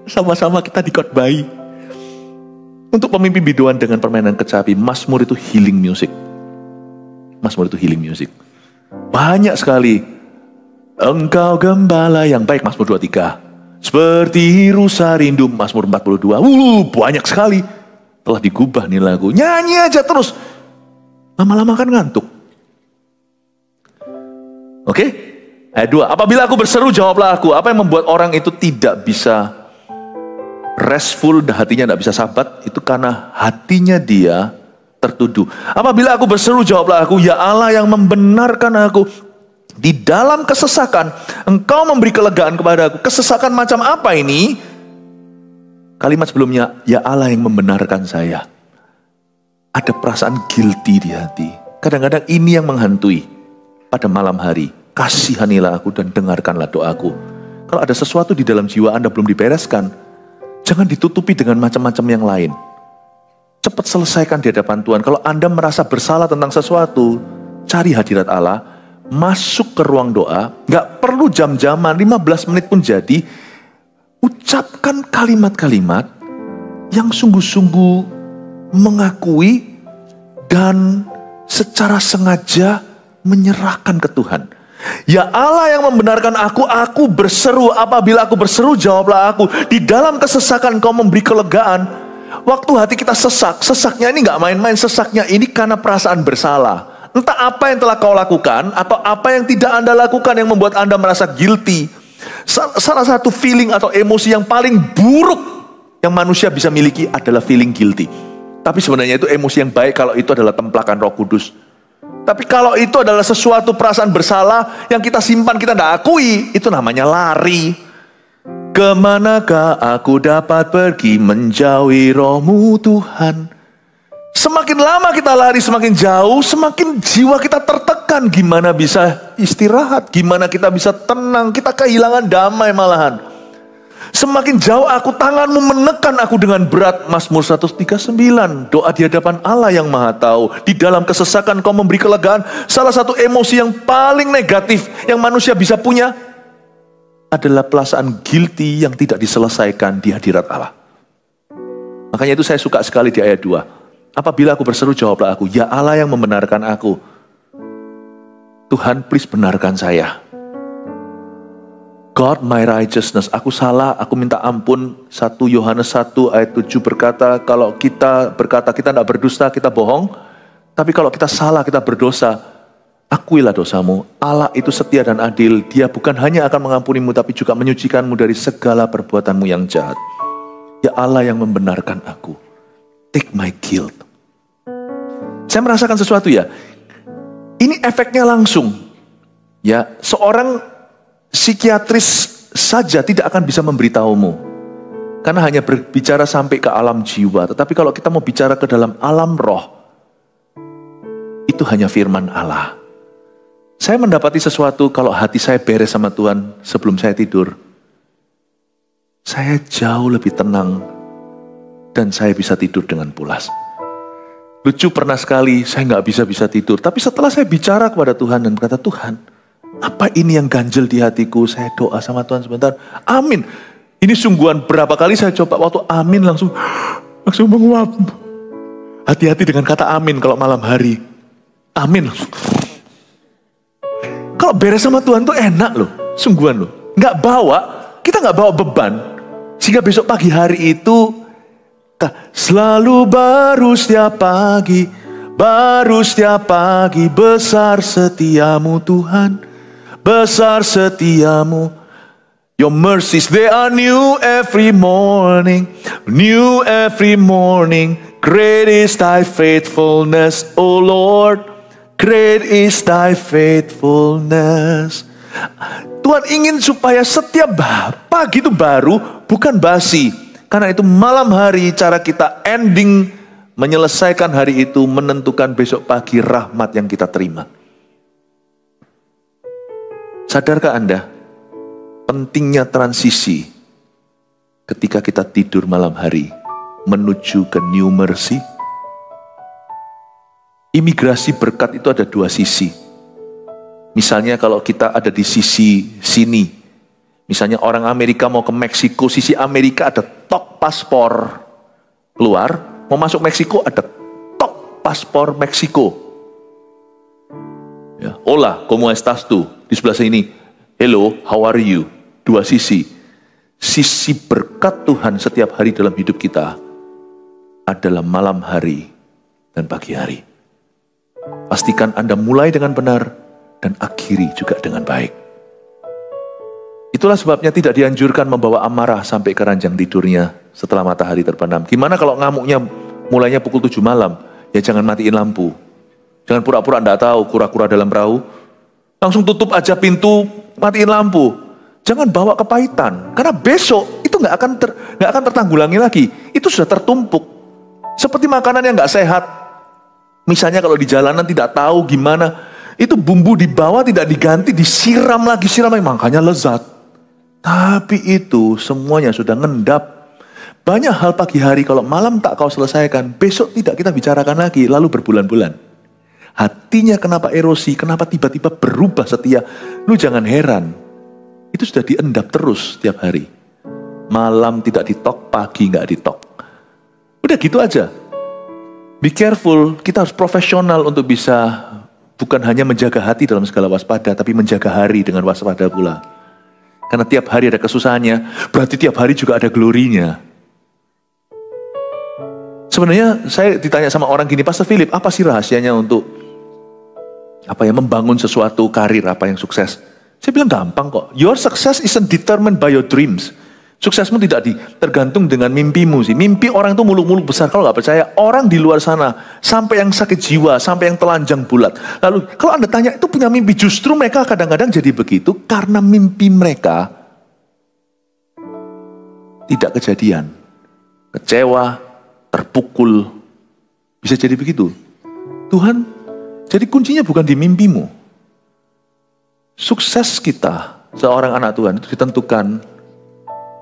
Sama-sama kita dikotbahi. Untuk pemimpin biduan dengan permainan kecapi, Mazmur itu healing music. Mazmur itu healing music. Banyak sekali. Engkau gembala yang baik, Mazmur 23. Seperti rusa rindu, Mazmur 42. Banyak sekali. Telah digubah nih lagu. Nyanyi aja terus. Lama-lama kan ngantuk. Oke? Ayat 2. Apabila aku berseru, jawablah aku. Apa yang membuat orang itu tidak bisa restful dan hatinya tidak bisa sabat? Itu karena hatinya dia tertuduh. Apabila aku berseru, jawablah aku. Ya Allah yang membenarkan aku. Di dalam kesesakan, Engkau memberi kelegaan kepada aku. Kesesakan macam apa ini? Kalimat sebelumnya, ya Allah yang membenarkan saya. Ada perasaan guilty di hati. Kadang-kadang ini yang menghantui pada malam hari. Kasihanilah aku dan dengarkanlah doaku. Kalau ada sesuatu di dalam jiwa Anda belum dibereskan, jangan ditutupi dengan macam-macam yang lain. Cepat selesaikan di hadapan Tuhan. Kalau Anda merasa bersalah tentang sesuatu, cari hadirat Allah, masuk ke ruang doa, gak perlu jam-jaman, 15 menit pun jadi. Ucapkan kalimat-kalimat yang sungguh-sungguh mengakui dan secara sengaja menyerahkan ke Tuhan. Ya Allah yang membenarkan aku berseru. Apabila aku berseru, jawablah aku. Di dalam kesesakan Kau memberi kelegaan. Waktu hati kita sesak, sesaknya ini gak main-main. Sesaknya ini karena perasaan bersalah. Entah apa yang telah kau lakukan, atau apa yang tidak Anda lakukan yang membuat Anda merasa guilty. Salah satu feeling atau emosi yang paling buruk yang manusia bisa miliki adalah feeling guilty. Tapi sebenarnya itu emosi yang baik kalau itu adalah templakan Roh Kudus. Tapi kalau itu adalah sesuatu perasaan bersalah yang kita simpan, kita tidak akui, itu namanya lari. Kemanakah aku dapat pergi menjauhi Roh-Mu Tuhan? Semakin lama kita lari semakin jauh, semakin jiwa kita tertekan. Gimana bisa istirahat? Gimana kita bisa tenang? Kita kehilangan damai malahan. Semakin jauh aku, tanganmu menekan aku dengan berat. Mazmur 139, doa di hadapan Allah yang Maha Tahu. Di dalam kesesakan Kau memberi kelegaan. Salah satu emosi yang paling negatif yang manusia bisa punya adalah perasaan guilty yang tidak diselesaikan di hadirat Allah. Makanya itu saya suka sekali di ayat 2. Apabila aku berseru, jawablah aku. Ya Allah yang membenarkan aku. Tuhan, please benarkan saya. God my righteousness. Aku salah, aku minta ampun. 1 Yohanes 1 ayat 7 berkata, kalau kita berkata kita tidak berdusta, kita bohong. Tapi kalau kita salah, kita berdosa, akuilah dosamu. Allah itu setia dan adil. Dia bukan hanya akan mengampunimu, tapi juga menyucikanmu dari segala perbuatanmu yang jahat. Ya Allah yang membenarkan aku. Take my guilt. Saya merasakan sesuatu ya. Ini efeknya langsung. Ya, seorang psikiatris saja tidak akan bisa memberitahumu. Karena hanya berbicara sampai ke alam jiwa. Tetapi kalau kita mau bicara ke dalam alam roh, itu hanya firman Allah. Saya mendapati sesuatu kalau hati saya beres sama Tuhan sebelum saya tidur. Saya jauh lebih tenang dan saya bisa tidur dengan pulas. Lucu, pernah sekali saya nggak bisa tidur. Tapi setelah saya bicara kepada Tuhan dan berkata, Tuhan, apa ini yang ganjel di hatiku? Saya doa sama Tuhan sebentar. Amin. Ini sungguhan berapa kali saya coba. Waktu amin langsung menguap. Hati-hati dengan kata amin kalau malam hari. Amin. Kalau beres sama Tuhan tuh enak loh. Sungguhan loh. Kita nggak bawa beban. Sehingga besok pagi hari itu Selalu baru setiap pagi, baru setiap pagi, besar setiamu Tuhan, besar setiamu. Your mercies, they are new every morning, new every morning. Great is thy faithfulness, O Lord, great is thy faithfulness. Tuhan ingin supaya setiap pagi itu baru, bukan basi. Karena itu malam hari cara kita ending, menyelesaikan hari itu, menentukan besok pagi rahmat yang kita terima. Sadarkah Anda pentingnya transisi ketika kita tidur malam hari menuju ke new mercy? Imigrasi berkat itu ada dua sisi. Misalnya kalau kita ada di sisi sini, misalnya orang Amerika mau ke Meksiko, sisi Amerika ada tok paspor keluar, mau masuk Meksiko ada tok paspor Meksiko. Ya, hola, ¿cómo estás tú? Di sebelah sini, hello, how are you? Dua sisi. Sisi berkat Tuhan setiap hari dalam hidup kita adalah malam hari dan pagi hari. Pastikan Anda mulai dengan benar dan akhiri juga dengan baik. Itulah sebabnya tidak dianjurkan membawa amarah sampai ke ranjang tidurnya setelah matahari terbenam. Gimana kalau ngamuknya mulainya pukul 7 malam? Ya jangan matiin lampu. Jangan pura-pura Anda tahu, kura-kura dalam perahu. Langsung tutup aja pintu, matiin lampu. Jangan bawa kepahitan. Karena besok itu nggak akan tertanggulangi lagi. Itu sudah tertumpuk. Seperti makanan yang nggak sehat. Misalnya kalau di jalanan tidak tahu gimana, itu bumbu dibawa tidak diganti, disiram lagi, makanya lezat. Tapi itu semuanya sudah ngendap. Banyak hal pagi hari kalau malam tak kau selesaikan, besok tidak kita bicarakan lagi, lalu berbulan-bulan. Hatinya kenapa erosi, kenapa tiba-tiba berubah setia? Lu jangan heran, itu sudah diendap terus setiap hari. Malam tidak ditok, pagi nggak ditok. Udah gitu aja. Be careful, kita harus profesional untuk bisa bukan hanya menjaga hati dalam segala waspada, tapi menjaga hari dengan waspada pula. Karena tiap hari ada kesusahannya, berarti tiap hari juga ada glorinya. Sebenarnya saya ditanya sama orang gini, Pastor Philip, apa sih rahasianya untuk membangun sesuatu karir apa yang sukses? Saya bilang gampang kok. Your success isn't determined by your dreams. Suksesmu tidak tergantung dengan mimpimu sih. Mimpi orang itu muluk-muluk besar. Kalau nggak percaya, orang di luar sana sampai yang sakit jiwa, sampai yang telanjang bulat. Lalu kalau Anda tanya itu punya mimpi, justru mereka kadang-kadang jadi begitu karena mimpi mereka tidak kejadian. Kecewa, terpukul, bisa jadi begitu. Tuhan, jadi kuncinya bukan di mimpimu. Sukses kita seorang anak Tuhan itu ditentukan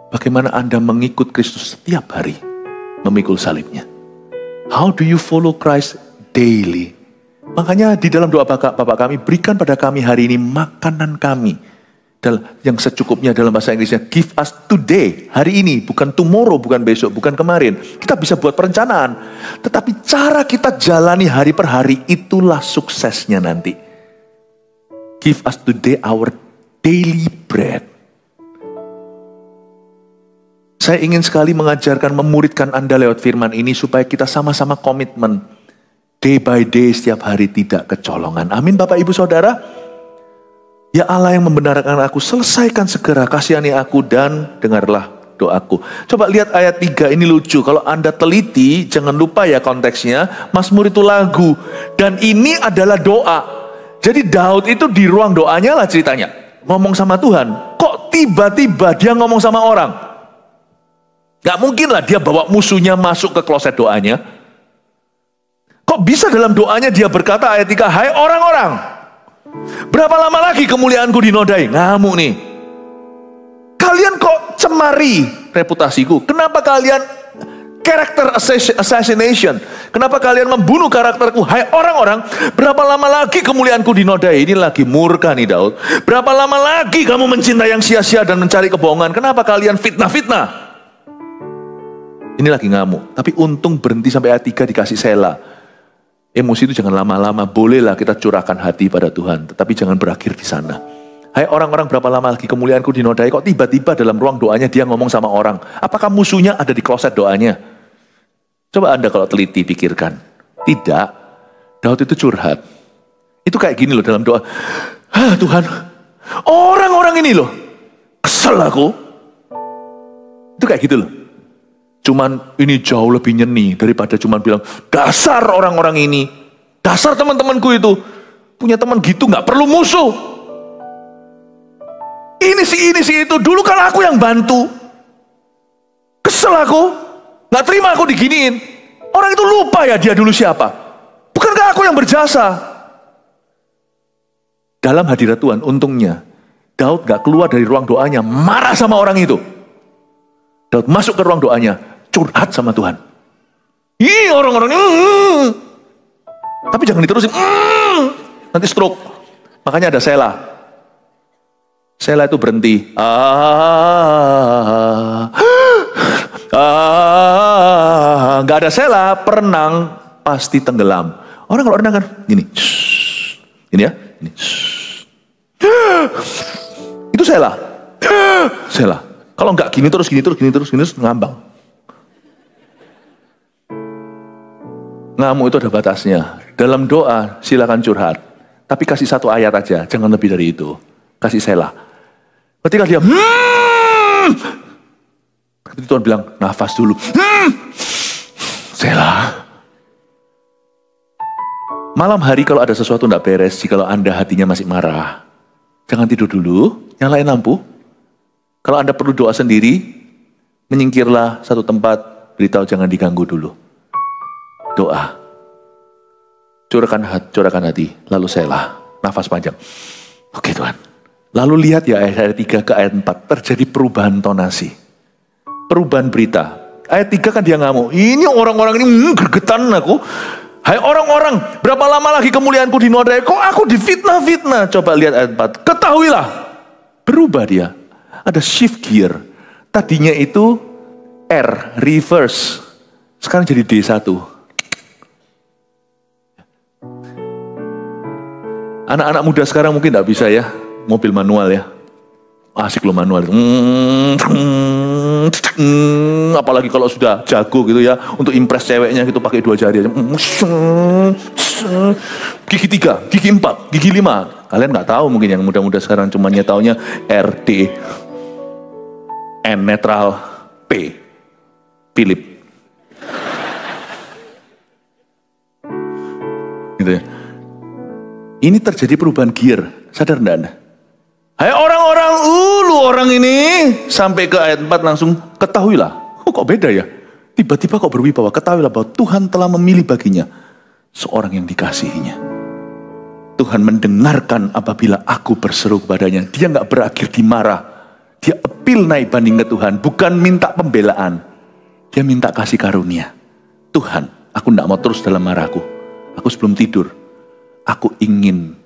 bagaimana Anda mengikut Kristus setiap hari, memikul salibnya. How do you follow Christ daily? Makanya di dalam doa Bapak kami, berikan pada kami hari ini makanan kami. Yang secukupnya dalam bahasa Inggrisnya, give us today, hari ini, bukan tomorrow, bukan besok, bukan kemarin. Kita bisa buat perencanaan. Tetapi cara kita jalani hari per hari, itulah suksesnya nanti. Give us today our daily bread. Saya ingin sekali mengajarkan, memuridkan Anda lewat firman ini supaya kita sama-sama komitmen. Day by day setiap hari tidak kecolongan. Amin Bapak Ibu Saudara. Ya Allah yang membenarkan aku, selesaikan segera, kasihani aku dan dengarlah doaku. Coba lihat ayat 3, ini lucu. Kalau Anda teliti, jangan lupa ya konteksnya. Mazmur itu lagu. Dan ini adalah doa. Jadi Daud itu di ruang doanya lah ceritanya. Ngomong sama Tuhan. Kok tiba-tiba dia ngomong sama orang? Gak mungkin lah dia bawa musuhnya masuk ke kloset doanya. Kok bisa dalam doanya dia berkata ayat 3, hai orang-orang, berapa lama lagi kemuliaanku dinodai? Ngamuk nih. Kalian kok cemari reputasiku? Kenapa kalian character assassination? Kenapa kalian membunuh karakterku? Hai orang-orang, berapa lama lagi kemuliaanku dinodai? Ini lagi murka nih Daud. Berapa lama lagi kamu mencintai yang sia-sia dan mencari kebohongan? Kenapa kalian fitnah-fitnah? Ini lagi ngamuk. Tapi untung berhenti sampai ayat 3 dikasih sela. Emosi itu jangan lama-lama. Bolehlah kita curahkan hati pada Tuhan. Tetapi jangan berakhir di sana. Hai orang-orang, berapa lama lagi kemuliaanku dinodai? Kok tiba-tiba dalam ruang doanya dia ngomong sama orang? Apakah musuhnya ada di kloset doanya? Coba Anda kalau teliti pikirkan. Tidak, Daud itu curhat. Itu kayak gini loh dalam doa. Tuhan, orang-orang ini loh, kesel aku. Itu kayak gitu loh. Cuman ini jauh lebih nyeni daripada cuman bilang, dasar orang-orang ini, dasar teman-temanku itu, punya teman gitu gak perlu musuh. Ini sih itu, dulu kan aku yang bantu. Kesel aku, gak terima aku diginiin. Orang itu lupa ya dia dulu siapa. Bukankah aku yang berjasa? Dalam hadirat Tuhan, untungnya Daud gak keluar dari ruang doanya, marah sama orang itu. Daud masuk ke ruang doanya, curhat sama Tuhan. Ih, orang-orang ini, tapi jangan diterusin, nanti stroke. Makanya ada Selah. Selah itu berhenti. Gak ada Selah, perenang pasti tenggelam. Orang kalau renang kan gini, ini ya, ini. Itu Selah. Selah. Kalau nggak gini terus ngambang. Ngamuk itu ada batasnya. Dalam doa silakan curhat, tapi kasih satu ayat aja, jangan lebih dari itu. Kasih Selah. Ketika dia Tuhan bilang nafas dulu. Selah. Malam hari kalau ada sesuatu tidak beres, jikalau Anda hatinya masih marah, jangan tidur dulu, nyalain lampu. Kalau Anda perlu doa sendiri, menyingkirlah satu tempat, beritahu jangan diganggu dulu. Doa. Curahkan hati, lalu Selah, nafas panjang. Oke Tuhan. Lalu lihat ya ayat 3 ke ayat 4, terjadi perubahan tonasi. Perubahan berita. Ayat 3 kan dia ngamuk. Ini orang-orang ini gergetan aku. Hai orang-orang, berapa lama lagi kemuliaanku dinodai? Kok aku difitnah-fitnah? Coba lihat ayat 4. Ketahuilah. Berubah dia. Ada shift gear. Tadinya itu R, reverse. Sekarang jadi D1. Anak-anak muda sekarang mungkin tidak bisa ya. Mobil manual ya. Asik loh manual. Apalagi kalau sudah jago gitu ya. Untuk impress ceweknya gitu pakai 2 jari aja. Gigi 3, gigi 4, gigi 5. Kalian nggak tahu mungkin yang muda-muda sekarang cumannya taunya RD. N netral, P, Philip. Gitu ya. Ini terjadi perubahan gear, sadar enggak Anda? Hai orang-orang, lu orang ini, sampai ke ayat 4 langsung ketahuilah. Kok beda ya? Tiba-tiba kok berwibawa, ketahuilah bahwa Tuhan telah memilih baginya seorang yang dikasihinya. Tuhan mendengarkan apabila aku berseru kepadanya. Dia nggak berakhir di marah. Dia appeal naik banding ke Tuhan, bukan minta pembelaan. Dia minta kasih karunia. Tuhan, aku tidak mau terus dalam marahku. Aku sebelum tidur, aku ingin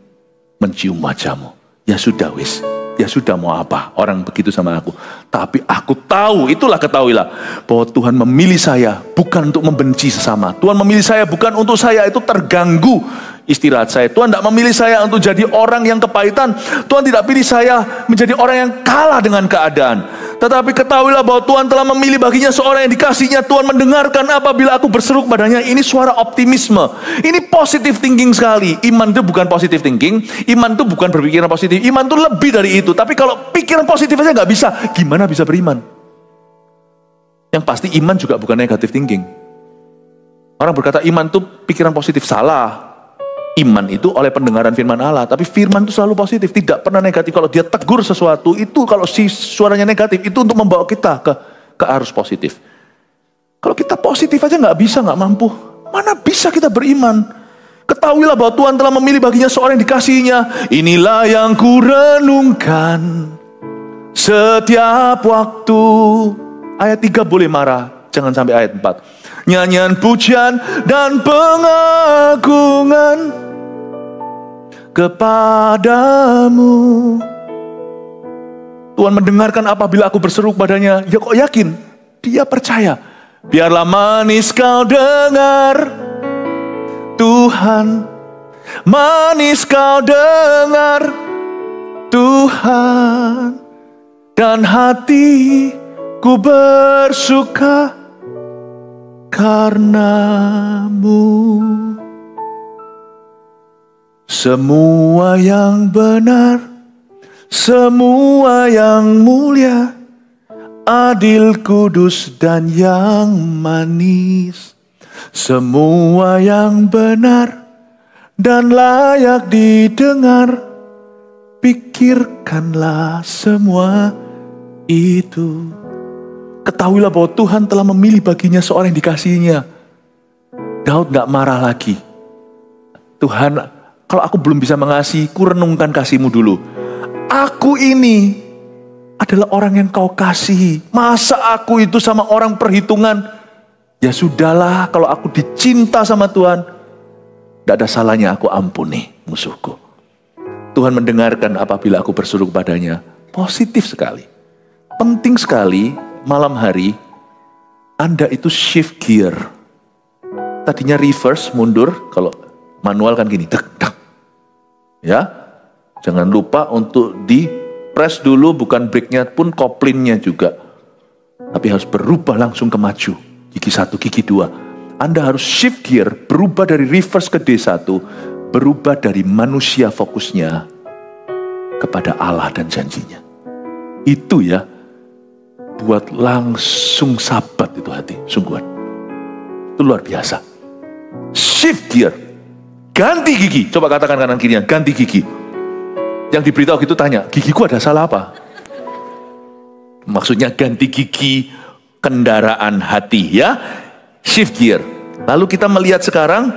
mencium wajahmu. Ya sudah wis, ya sudah mau apa orang begitu sama aku. Tapi aku tahu, itulah ketahuilah, bahwa Tuhan memilih saya bukan untuk membenci sesama. Tuhan memilih saya bukan untuk saya itu terganggu istirahat saya. Tuhan tidak memilih saya untuk jadi orang yang kepahitan. Tuhan tidak pilih saya menjadi orang yang kalah dengan keadaan. Tetapi ketahuilah bahwa Tuhan telah memilih baginya seorang yang dikasihnya. Tuhan mendengarkan apabila aku berseru kepadanya. Ini suara optimisme. Ini positive thinking sekali. Iman itu bukan positive thinking. Iman itu bukan berpikiran positif. Iman itu lebih dari itu. Tapi kalau pikiran positif aja nggak bisa, gimana bisa beriman? Yang pasti iman juga bukan negative thinking. Orang berkata iman itu pikiran positif, salah. Iman itu oleh pendengaran firman Allah. Tapi firman itu selalu positif, tidak pernah negatif. Kalau dia tegur sesuatu, itu kalau suaranya negatif, itu untuk membawa kita ke arus positif. Kalau kita positif aja nggak bisa, nggak mampu, mana bisa kita beriman? Ketahuilah bahwa Tuhan telah memilih baginya seorang yang dikasihinya. Inilah yang kurenungkan setiap waktu. Ayat 3 boleh marah, jangan sampai ayat 4. Nyanyian pujian dan pengagungan kepadamu. Tuhan mendengarkan apabila aku berseru kepadanya. Ya kok yakin? Dia percaya. Biarlah manis kau dengar Tuhan, manis kau dengar Tuhan, dan hatiku bersuka karenamu. Semua yang benar, semua yang mulia, adil, kudus, dan yang manis. Semua yang benar dan layak didengar, pikirkanlah semua itu. Ketahuilah bahwa Tuhan telah memilih baginya seorang yang dikasihinya. Daud gak marah lagi. Tuhan, kalau aku belum bisa mengasihi, ku renungkan kasih-Mu dulu. Aku ini adalah orang yang Kau kasihi. Masa aku itu sama orang perhitungan? Ya sudahlah, kalau aku dicinta sama Tuhan, gak ada salahnya aku ampuni musuhku. Tuhan mendengarkan apabila aku berseru kepadanya. Positif sekali. Penting sekali malam hari Anda itu shift gear. Tadinya reverse, mundur. Kalau manual kan gini, dek, dek. Ya, jangan lupa untuk di press dulu, bukan brake-nya pun koplinnya juga. Tapi harus berubah langsung ke maju. Gigi 1, gigi 2. Anda harus shift gear, berubah dari reverse ke D1, berubah dari manusia fokusnya kepada Allah dan janjinya. Itu ya, buat langsung sabat itu hati, sungguhan. Itu luar biasa. Shift gear, ganti gigi. Coba katakan kanan kirinya, ganti gigi. Yang diberitahu gitu tanya, gigiku ada salah apa? Maksudnya ganti gigi kendaraan hati ya. Shift gear. Lalu kita melihat sekarang,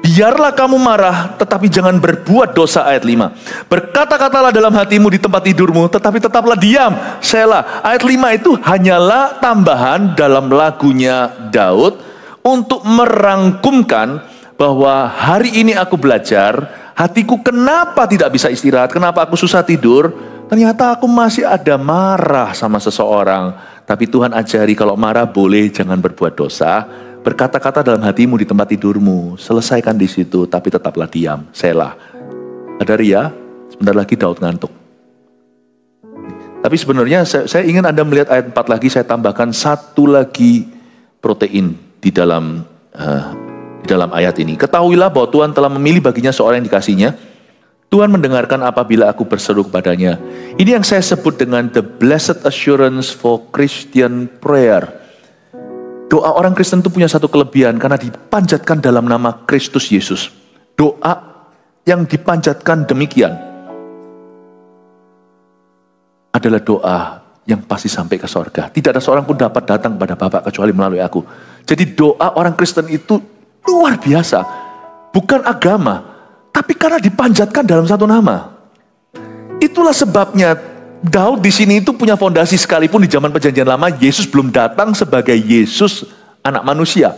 biarlah kamu marah, tetapi jangan berbuat dosa, ayat 5. Berkata-katalah dalam hatimu di tempat tidurmu, tetapi tetaplah diam. Selah. Ayat 5 itu hanyalah tambahan dalam lagunya Daud untuk merangkumkan bahwa hari ini aku belajar, hatiku kenapa tidak bisa istirahat, kenapa aku susah tidur. Ternyata aku masih ada marah sama seseorang. Tapi Tuhan ajari kalau marah boleh, jangan berbuat dosa. Berkata-kata dalam hatimu di tempat tidurmu, selesaikan di situ, tapi tetaplah diam. Selah. Ada ria, sebentar lagi Daud ngantuk. Tapi sebenarnya saya ingin Anda melihat ayat 4 lagi, saya tambahkan satu lagi protein di dalam ayat ini. Ketahuilah bahwa Tuhan telah memilih baginya seorang yang dikasihnya. Tuhan mendengarkan apabila aku berseru kepadanya. Ini yang saya sebut dengan the blessed assurance for Christian prayer. Doa orang Kristen itu punya satu kelebihan karena dipanjatkan dalam nama Kristus Yesus. Doa yang dipanjatkan demikian adalah doa yang pasti sampai ke sorga. Tidak ada seorang pun dapat datang kepada Bapa kecuali melalui aku. Jadi doa orang Kristen itu luar biasa. Bukan agama, tapi karena dipanjatkan dalam satu nama. Itulah sebabnya Daud di sini itu punya fondasi, sekalipun di zaman Perjanjian Lama Yesus belum datang sebagai Yesus anak manusia.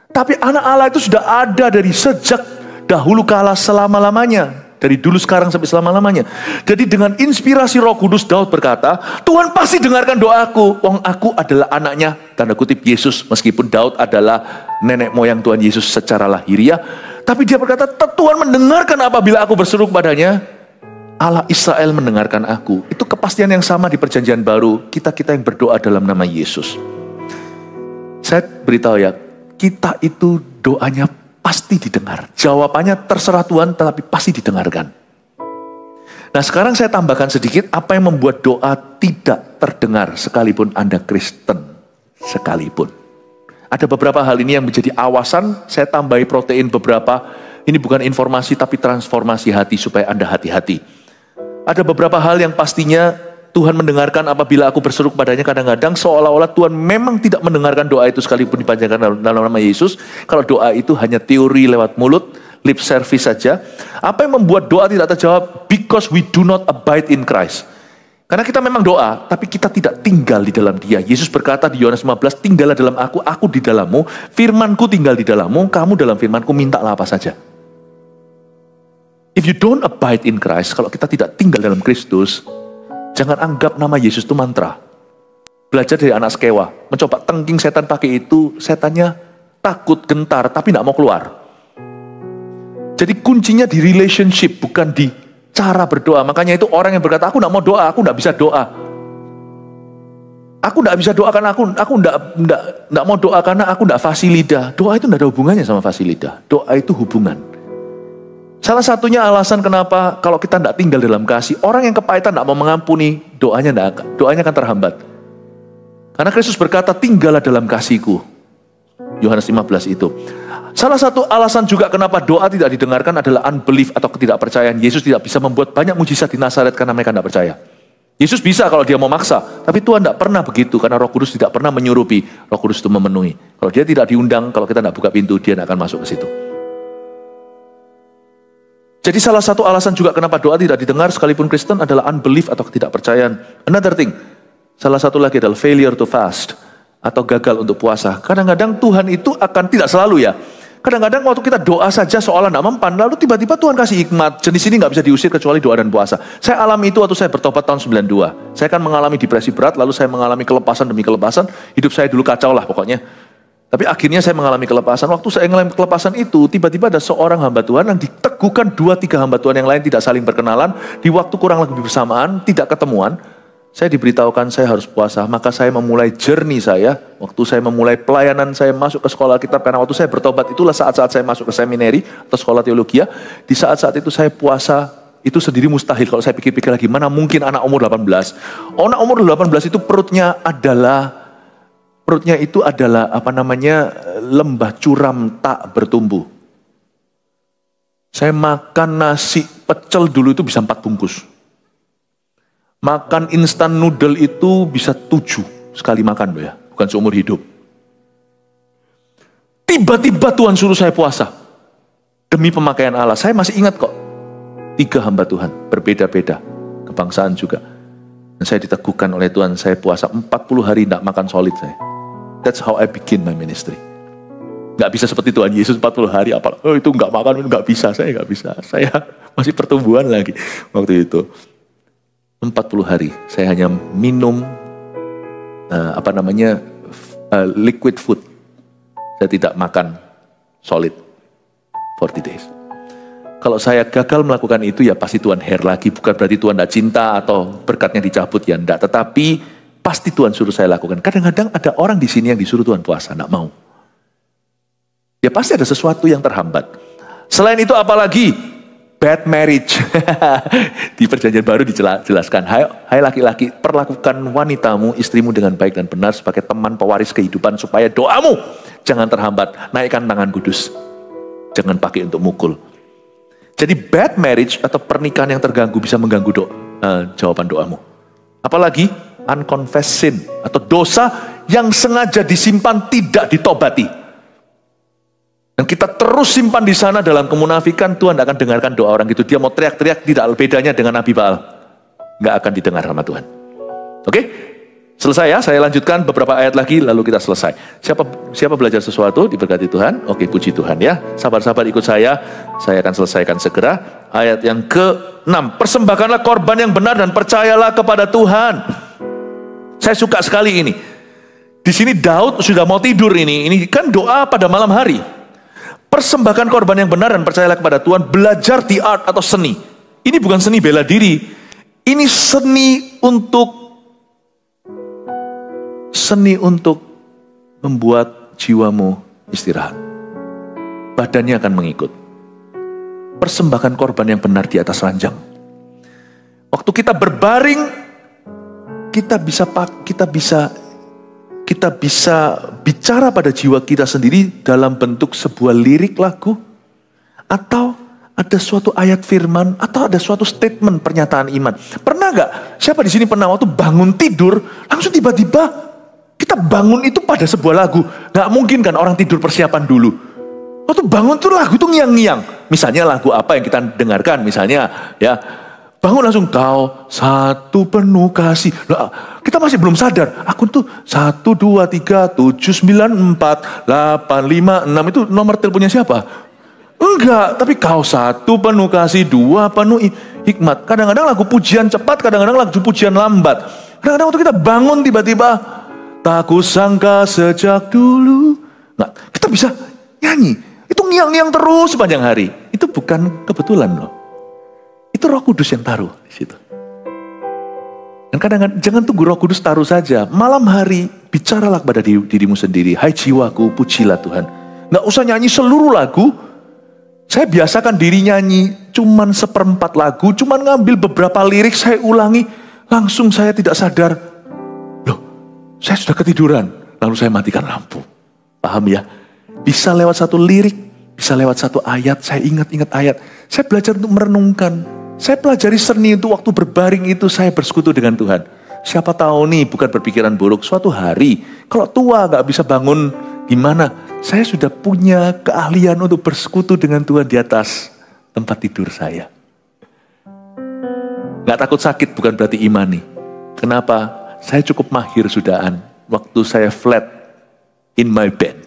Tapi anak Allah itu sudah ada dari sejak dahulu kala selama-lamanya. Dari dulu sekarang sampai selama-lamanya. Jadi dengan inspirasi Roh Kudus Daud berkata, Tuhan pasti dengarkan doaku. Wong aku adalah anaknya, tanda kutip Yesus. Meskipun Daud adalah nenek moyang Tuhan Yesus secara lahiriah. Tapi dia berkata, Tuhan mendengarkan apabila aku berseru kepadanya. Allah Israel mendengarkan aku. Itu kepastian yang sama di Perjanjian Baru. Kita-kita yang berdoa dalam nama Yesus. Saya beritahu ya, kita itu doanya pasti didengar. Jawabannya terserah Tuhan, tetapi pasti didengarkan. Nah sekarang saya tambahkan sedikit, apa yang membuat doa tidak terdengar sekalipun Anda Kristen sekalipun. Ada beberapa hal ini yang menjadi awasan, saya tambahi protein beberapa. Ini bukan informasi tapi transformasi hati supaya Anda hati-hati. Ada beberapa hal yang pastinya Tuhan mendengarkan apabila aku berseru kepadanya. Kadang-kadang seolah-olah Tuhan memang tidak mendengarkan doa itu sekalipun dipanjatkan dalam nama Yesus. Kalau doa itu hanya teori lewat mulut, lip service saja. Apa yang membuat doa tidak terjawab? Because we do not abide in Christ. Karena kita memang doa, tapi kita tidak tinggal di dalam Dia. Yesus berkata di Yohanes 15, tinggallah dalam aku di dalammu, firmanku tinggal di dalammu, kamu dalam firmanku, mintalah apa saja. If you don't abide in Christ, kalau kita tidak tinggal dalam Kristus, jangan anggap nama Yesus itu mantra. Belajar dari anak sekewa, mencoba tengking setan pakai itu, setannya takut, gentar, tapi tidak mau keluar. Jadi kuncinya di relationship, bukan di cara berdoa. Makanya itu orang yang berkata, aku tidak mau doa, aku tidak bisa doa. Aku tidak bisa doakan aku tidak mau doa karena aku tidak fasih lidah. Doa itu tidak ada hubungannya sama fasih lidah. Doa itu hubungan. Salah satunya alasan kenapa kalau kita tidak tinggal dalam kasih, orang yang kepahitan tidak mau mengampuni, doanya akan terhambat. Karena Kristus berkata, tinggallah dalam kasihku. Yohanes 15 itu. Salah satu alasan juga kenapa doa tidak didengarkan adalah unbelief atau ketidakpercayaan. Yesus tidak bisa membuat banyak mujizat di Nazaret karena mereka tidak percaya. Yesus bisa kalau dia mau maksa, tapi Tuhan tidak pernah begitu karena Roh Kudus tidak pernah menyurupi. Roh Kudus itu memenuhi. Kalau dia tidak diundang, kalau kita tidak buka pintu, dia tidak akan masuk ke situ. Jadi salah satu alasan juga kenapa doa tidak didengar sekalipun Kristen adalah unbelief atau ketidakpercayaan. Another thing, salah satu lagi adalah failure to fast atau gagal untuk puasa. Kadang-kadang Tuhan itu akan, tidak selalu ya, kadang-kadang waktu kita doa saja seolah tidak mempan, lalu tiba-tiba Tuhan kasih hikmat. Jenis ini nggak bisa diusir kecuali doa dan puasa. Saya alami itu waktu saya bertobat tahun 92. Saya kan mengalami depresi berat, lalu saya mengalami kelepasan demi kelepasan. Hidup saya dulu kacau lah pokoknya. Tapi akhirnya saya mengalami kelepasan. Waktu saya mengalami kelepasan itu, tiba-tiba ada seorang hamba Tuhan yang diteguhkan 2-3 hamba Tuhan yang lain tidak saling berkenalan. Di waktu kurang lebih bersamaan, tidak ketemuan. Saya diberitahukan saya harus puasa, maka saya memulai journey saya. Waktu saya memulai pelayanan, saya masuk ke sekolah Alkitab, karena waktu saya bertobat itulah saat-saat saya masuk ke seminari atau sekolah teologi. Di saat-saat itu saya puasa, itu sendiri mustahil. Kalau saya pikir-pikir lagi, mana mungkin anak umur 18. Anak umur 18 itu perutnya itu adalah lembah curam tak bertumbuh. Saya makan nasi pecel dulu itu bisa 4 bungkus. Makan instan noodle itu bisa 7 sekali makan loh ya, bukan seumur hidup. Tiba-tiba Tuhan suruh saya puasa. Demi pemakaian Allah, saya masih ingat kok. 3 hamba Tuhan, berbeda-beda, kebangsaan juga. Dan saya diteguhkan oleh Tuhan, saya puasa 40 hari tidak makan solid saya. That's how I begin my ministry. Gak bisa seperti Tuhan Yesus 40 hari, itu gak makan, gak bisa, saya gak bisa. Saya masih pertumbuhan lagi waktu itu. 40 hari saya hanya minum liquid food. Saya tidak makan solid 40 days. Kalau saya gagal melakukan itu ya pasti Tuhan hair lagi. Bukan berarti Tuhan tidak cinta atau berkatnya dicabut, ya enggak. Tetapi pasti Tuhan suruh saya lakukan. Kadang-kadang ada orang di sini yang disuruh Tuhan puasa, enggak mau. Ya pasti ada sesuatu yang terhambat. Selain itu apalagi? Bad marriage. Di perjanjian baru dijelaskan, hai laki-laki, perlakukan wanitamu, istrimu dengan baik dan benar sebagai teman pewaris kehidupan supaya doamu jangan terhambat. Naikkan tangan kudus. Jangan pakai untuk mukul. Jadi bad marriage atau pernikahan yang terganggu bisa mengganggu jawaban doamu. Apalagi unconfessed sin atau dosa yang sengaja disimpan tidak ditobati. Dan kita terus simpan di sana dalam kemunafikan, Tuhan tidak akan dengarkan doa orang itu. Dia mau teriak-teriak, tidak bedanya dengan Nabi Baal. Nggak akan didengar sama Tuhan. Oke? Selesai ya, saya lanjutkan beberapa ayat lagi, lalu kita selesai. Siapa belajar sesuatu, diberkati Tuhan. Oke, puji Tuhan ya. Sabar-sabar ikut saya akan selesaikan segera. Ayat yang ke-6, persembahkanlah korban yang benar dan percayalah kepada Tuhan. Saya suka sekali ini. Di sini Daud sudah mau tidur ini kan doa pada malam hari. Persembahkan korban yang benar dan percayalah kepada Tuhan. Belajar the art atau seni. Ini bukan seni bela diri. Ini seni untuk membuat jiwamu istirahat. Badannya akan mengikut. Persembahkan korban yang benar di atas ranjang. Waktu kita berbaring, kita bisa bicara pada jiwa kita sendiri dalam bentuk sebuah lirik lagu, atau ada suatu ayat firman, atau ada suatu statement pernyataan iman. Pernah gak? Siapa di sini pernah waktu bangun tidur, langsung tiba-tiba kita bangun itu pada sebuah lagu? Gak mungkin kan orang tidur persiapan dulu. Waktu bangun tuh lagu itu ngiang-ngiang. Misalnya lagu apa yang kita dengarkan, misalnya ya, bangun langsung kau satu penuh kasih. Nah, kita masih belum sadar. Aku tuh 1, 2, 3, 7, 9, 4, 8, 5, 6 itu nomor teleponnya siapa? Enggak, tapi kau satu penuh kasih, 2 penuh hikmat. Kadang-kadang lagu pujian cepat, kadang-kadang lagu pujian lambat. Kadang-kadang waktu kita bangun tiba-tiba, tak kusangka sejak dulu. Nah, kita bisa nyanyi. Itu ngiang-ngiang terus sepanjang hari. Itu bukan kebetulan loh. Itu Roh Kudus yang taruh di situ. Dan kadang-kadang jangan tunggu Roh Kudus taruh saja. Malam hari bicaralah kepada dirimu sendiri. Hai jiwaku, pujilah Tuhan. Nggak usah nyanyi seluruh lagu. Saya biasakan diri nyanyi cuman 1/4 lagu, cuman ngambil beberapa lirik saya ulangi. Langsung saya tidak sadar. Loh, saya sudah ketiduran. Lalu saya matikan lampu. Paham ya? Bisa lewat satu lirik, bisa lewat satu ayat. Saya ingat-ingat ayat. Saya belajar untuk merenungkan. Saya pelajari seni itu waktu berbaring itu saya bersekutu dengan Tuhan. Siapa tahu nih bukan berpikiran buruk. Suatu hari kalau tua gak bisa bangun gimana? Saya sudah punya keahlian untuk bersekutu dengan Tuhan di atas tempat tidur saya. Gak takut sakit bukan berarti imani. Kenapa? Saya cukup mahir sudahan. Waktu saya flat in my bed.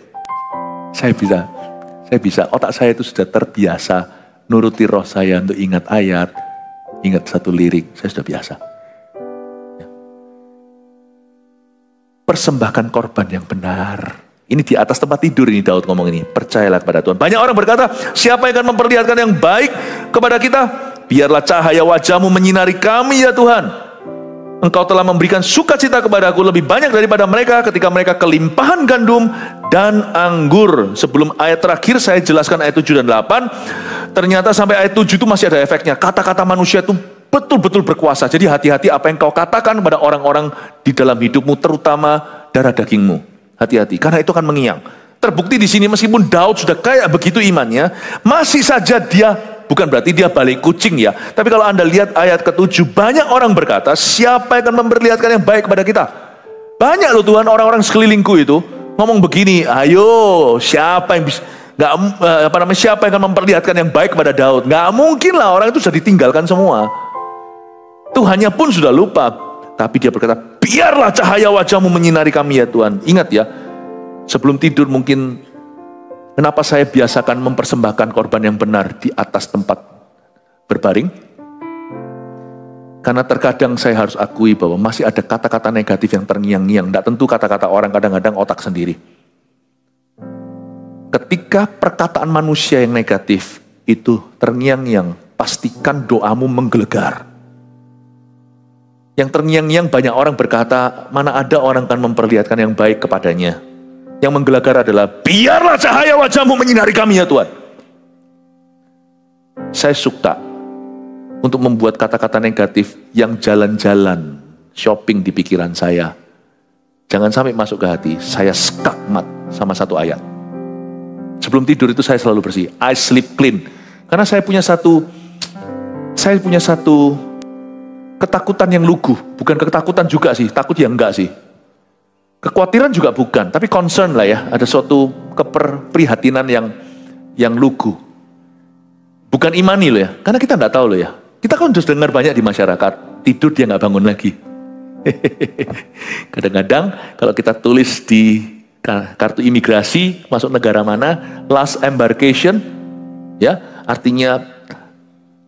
Saya bisa. Otak saya itu sudah terbiasa nuruti roh saya untuk ingat ayat, ingat satu lirik, saya sudah biasa. Persembahkan korban yang benar. Ini di atas tempat tidur ini Daud ngomong ini. Percayalah kepada Tuhan. Banyak orang berkata, siapa yang akan memperlihatkan yang baik kepada kita? Biarlah cahaya wajahmu menyinari kami ya Tuhan. Engkau telah memberikan sukacita kepadaku lebih banyak daripada mereka ketika mereka kelimpahan gandum dan anggur. Sebelum ayat terakhir saya jelaskan ayat 7 dan 8. Ternyata sampai ayat 7 itu masih ada efeknya. Kata-kata manusia itu betul-betul berkuasa. Jadi hati-hati apa yang kau katakan kepada orang-orang di dalam hidupmu, terutama darah dagingmu. Hati-hati, karena itu akan mengiang. Terbukti di sini meskipun Daud sudah kayak begitu imannya, masih saja dia, bukan berarti dia balik kucing ya. Tapi kalau Anda lihat ayat ke-7, banyak orang berkata, siapa yang akan memperlihatkan yang baik kepada kita? Banyak loh Tuhan, orang-orang sekelilingku itu ngomong begini, ayo siapa yang bisa, siapa yang akan memperlihatkan yang baik kepada Daud? Nggak mungkin lah, orang itu sudah ditinggalkan semua. Tuhannya pun sudah lupa. Tapi dia berkata, biarlah cahaya wajahmu menyinari kami ya Tuhan. Ingat ya, sebelum tidur mungkin, kenapa saya biasakan mempersembahkan korban yang benar di atas tempat berbaring? Karena terkadang saya harus akui bahwa masih ada kata-kata negatif yang terngiang-ngiang. Tidak tentu kata-kata orang, kadang-kadang otak sendiri. Ketika perkataan manusia yang negatif itu terngiang-ngiang, pastikan doamu menggelegar. Yang terngiang-ngiang banyak orang berkata, mana ada orang akan memperlihatkan yang baik kepadanya. Yang menggelegar adalah, biarlah cahaya wajahmu menyinari kami ya Tuhan. Saya suka untuk membuat kata-kata negatif yang jalan-jalan, shopping di pikiran saya. Jangan sampai masuk ke hati, saya skakmat sama satu ayat. Sebelum tidur itu saya selalu bersih, I sleep clean. Karena saya punya satu ketakutan yang lugu. Bukan ketakutan juga sih, takut yang enggak sih. Kekhawatiran juga bukan, tapi concern lah ya. Ada suatu keprihatinan yang lugu. Bukan imani loh ya, karena kita nggak tahu loh ya. Kita kan sudah dengar banyak di masyarakat, tidur dia nggak bangun lagi. Kadang-kadang kalau kita tulis di kartu imigrasi, masuk negara mana, last embarkation, ya artinya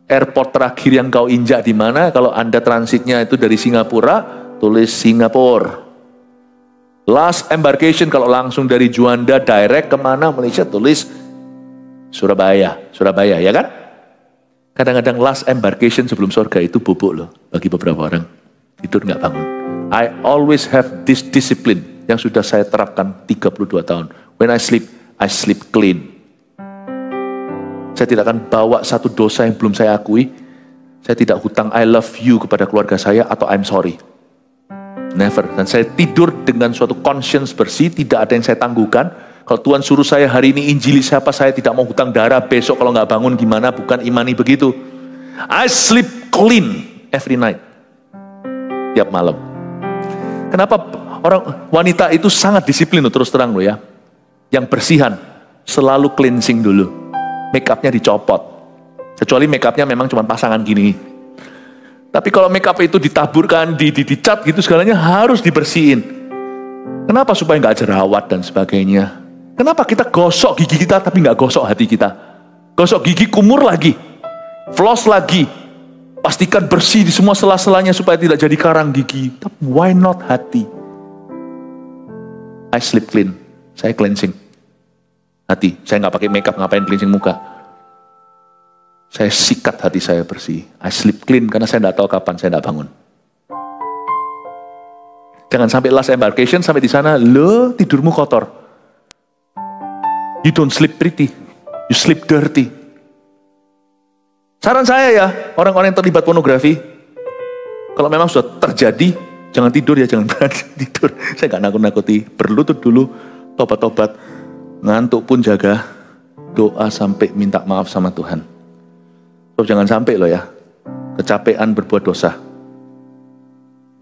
airport terakhir yang kau injak di mana. Kalau Anda transitnya itu dari Singapura, tulis Singapura. Last embarkation kalau langsung dari Juanda direct kemana Malaysia, tulis Surabaya, ya kan? Kadang-kadang last embarkation sebelum surga itu bubuk loh bagi beberapa orang. Tidur nggak bangun. I always have this discipline yang sudah saya terapkan 32 tahun. When I sleep clean. Saya tidak akan bawa satu dosa yang belum saya akui. Saya tidak hutang I love you kepada keluarga saya atau I'm sorry. Never. Dan saya tidur dengan suatu conscience bersih, tidak ada yang saya tangguhkan. Kalau Tuhan suruh saya hari ini injili siapa, saya tidak mau hutang darah. Besok kalau nggak bangun gimana, bukan imani begitu. I sleep clean every night. Tiap malam. Kenapa orang wanita itu sangat disiplin loh, terus terang loh ya. Yang bersihan, selalu cleansing dulu. Make upnya dicopot. Kecuali make upnya memang cuma pasangan gini. Tapi kalau make up itu ditaburkan, dicat gitu segalanya harus dibersihin. Kenapa? Supaya nggak jerawat dan sebagainya. Kenapa kita gosok gigi kita tapi nggak gosok hati kita? Gosok gigi, kumur lagi, floss lagi, pastikan bersih di semua sela-selanya supaya tidak jadi karang gigi. Tapi why not hati? I sleep clean, saya cleansing hati. Saya nggak pakai makeup, ngapain cleansing muka? Saya sikat hati saya bersih. I sleep clean karena saya nggak tahu kapan saya nggak bangun. Jangan sampai last embarkation, sampai di sana, lo tidurmu kotor. You don't sleep pretty, you sleep dirty. Saran saya ya, orang-orang yang terlibat pornografi, kalau memang sudah terjadi, jangan tidur ya, jangan berani tidur. Saya gak nakut-nakuti, berlutut dulu, tobat-tobat, ngantuk pun jaga, doa sampai minta maaf sama Tuhan. So, jangan sampai loh ya, kecapean berbuat dosa.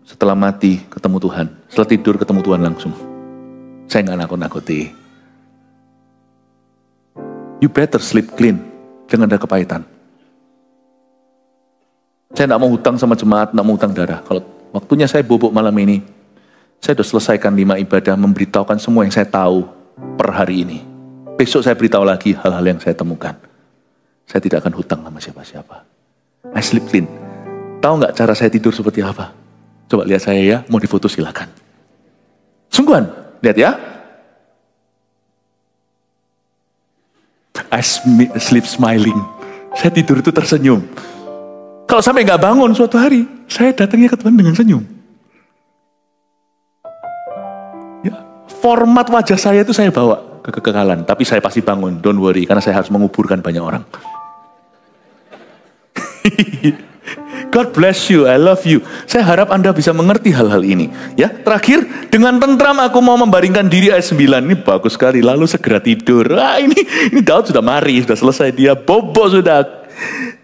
Setelah mati ketemu Tuhan, setelah tidur ketemu Tuhan langsung. Saya gak nakut-nakuti. You better sleep clean, jangan ada kepahitan. Saya tidak mau hutang sama jemaat, tidak mau hutang darah. Kalau waktunya saya bobok malam ini, saya sudah selesaikan 5 ibadah, memberitahukan semua yang saya tahu per hari ini. Besok saya beritahu lagi hal-hal yang saya temukan. Saya tidak akan hutang sama siapa-siapa. I sleep clean. Tahu nggak cara saya tidur seperti apa? Coba lihat saya ya, mau difoto silakan. Sungguhan, lihat ya. I sleep smiling. Saya tidur itu tersenyum. Kalau sampai nggak bangun suatu hari, saya datangnya ke Tuhan dengan senyum. Ya, format wajah saya itu saya bawa ke kekekalan, tapi saya pasti bangun, don't worry, karena saya harus menguburkan banyak orang. God bless you, I love you. Saya harap Anda bisa mengerti hal-hal ini. Ya, terakhir, dengan tentram aku mau membaringkan diri ayat 9. Ini bagus sekali, lalu segera tidur. Ini Daud sudah mari, sudah selesai, dia bobo sudah.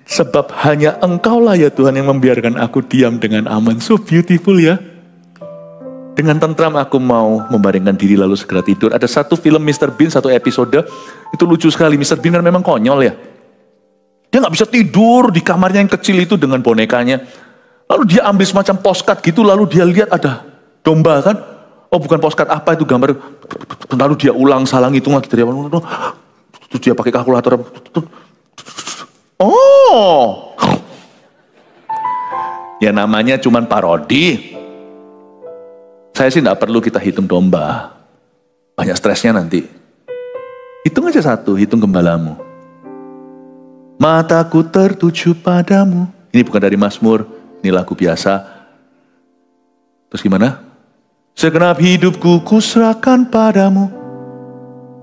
Sebab hanya Engkaulah ya Tuhan yang membiarkan aku diam dengan aman. So beautiful ya. Dengan tentram aku mau membaringkan diri lalu segera tidur. Ada satu film Mr. Bean, satu episode. Itu lucu sekali. Mr. Bean kan memang konyol ya. Dia gak bisa tidur di kamarnya yang kecil itu dengan bonekanya. Lalu dia ambil semacam postcard gitu. Lalu dia lihat ada domba kan. Oh bukan postcard, apa itu gambar. Lalu dia ulang salang hitung lagi dari awal. Terus dia pakai kalkulator. Oh, ya namanya cuman parodi. Saya sih tidak perlu kita hitung domba, banyak stresnya nanti. Hitung aja satu, hitung gembalamu. Mataku tertuju padamu. Ini bukan dari Mazmur, ini lagu biasa. Terus gimana? Segenap hidupku kuserahkan padamu.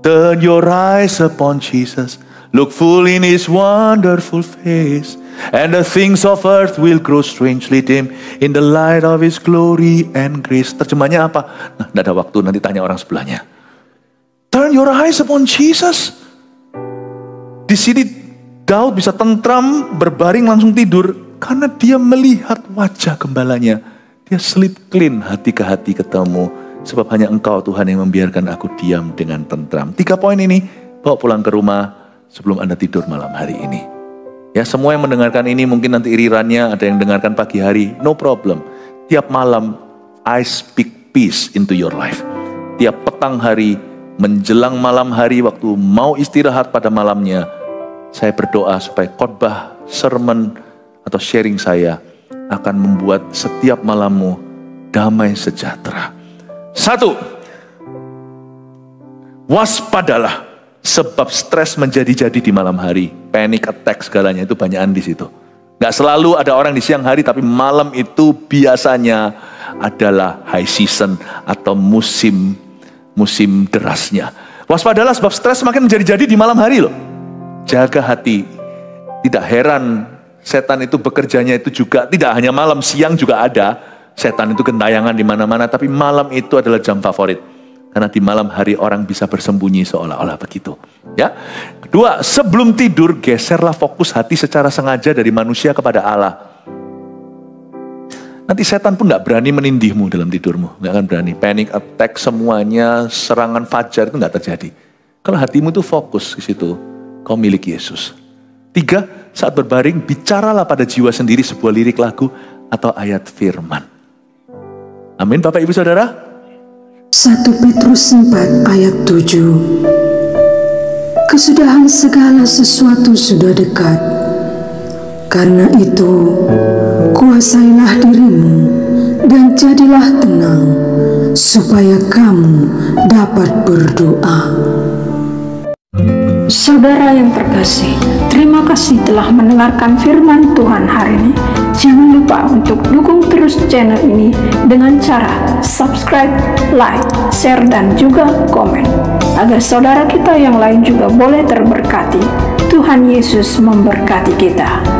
Turn your eyes upon Jesus. Look full in his wonderful face, and the things of earth will grow strangely dim in the light of his glory and grace. Terjemahnya apa? Nah, tidak ada waktu, nanti tanya orang sebelahnya. Turn your eyes upon Jesus. Di sini Daud bisa tentram, berbaring langsung tidur, karena dia melihat wajah gembalanya. Dia sleep clean, hati ke hati ketemu. Sebab hanya Engkau Tuhan yang membiarkan aku diam dengan tentram. 3 poin ini, bawa pulang ke rumah sebelum Anda tidur malam hari ini. Ya, semua yang mendengarkan ini mungkin nanti irirannya ada yang dengarkan pagi hari, no problem. Tiap malam I speak peace into your life. Tiap petang hari menjelang malam hari waktu mau istirahat pada malamnya, saya berdoa supaya khotbah, sermon atau sharing saya akan membuat setiap malammu damai sejahtera. 1. Waspadalah. Sebab stres menjadi-jadi di malam hari. Panic attack segalanya itu banyakan di situ. Gak selalu ada orang di siang hari, tapi malam itu biasanya adalah high season atau musim derasnya. Waspadalah sebab stres semakin menjadi-jadi di malam hari loh. Jaga hati. Tidak heran setan itu bekerjanya itu juga tidak hanya malam, siang juga ada. Setan itu gentayangan di mana-mana, tapi malam itu adalah jam favorit. Karena di malam hari orang bisa bersembunyi seolah-olah begitu. Ya. 2, sebelum tidur geserlah fokus hati secara sengaja dari manusia kepada Allah. Nanti setan pun gak berani menindihmu dalam tidurmu. Gak akan berani. Panic attack semuanya, serangan fajar itu gak terjadi. Kalau hatimu itu fokus ke situ, kau milik Yesus. 3, saat berbaring bicaralah pada jiwa sendiri sebuah lirik lagu atau ayat firman. Amin Bapak Ibu Saudara. 1 Petrus 4 ayat 7. Kesudahan segala sesuatu sudah dekat. Karena itu, kuasailah dirimu dan jadilah tenang, supaya kamu dapat berdoa. Saudara yang terkasih, terima kasih telah mendengarkan firman Tuhan hari ini. Jangan jangan lupa untuk dukung terus channel ini dengan cara subscribe, like, share, dan juga komen, agar saudara kita yang lain juga boleh terberkati. Tuhan Yesus memberkati kita.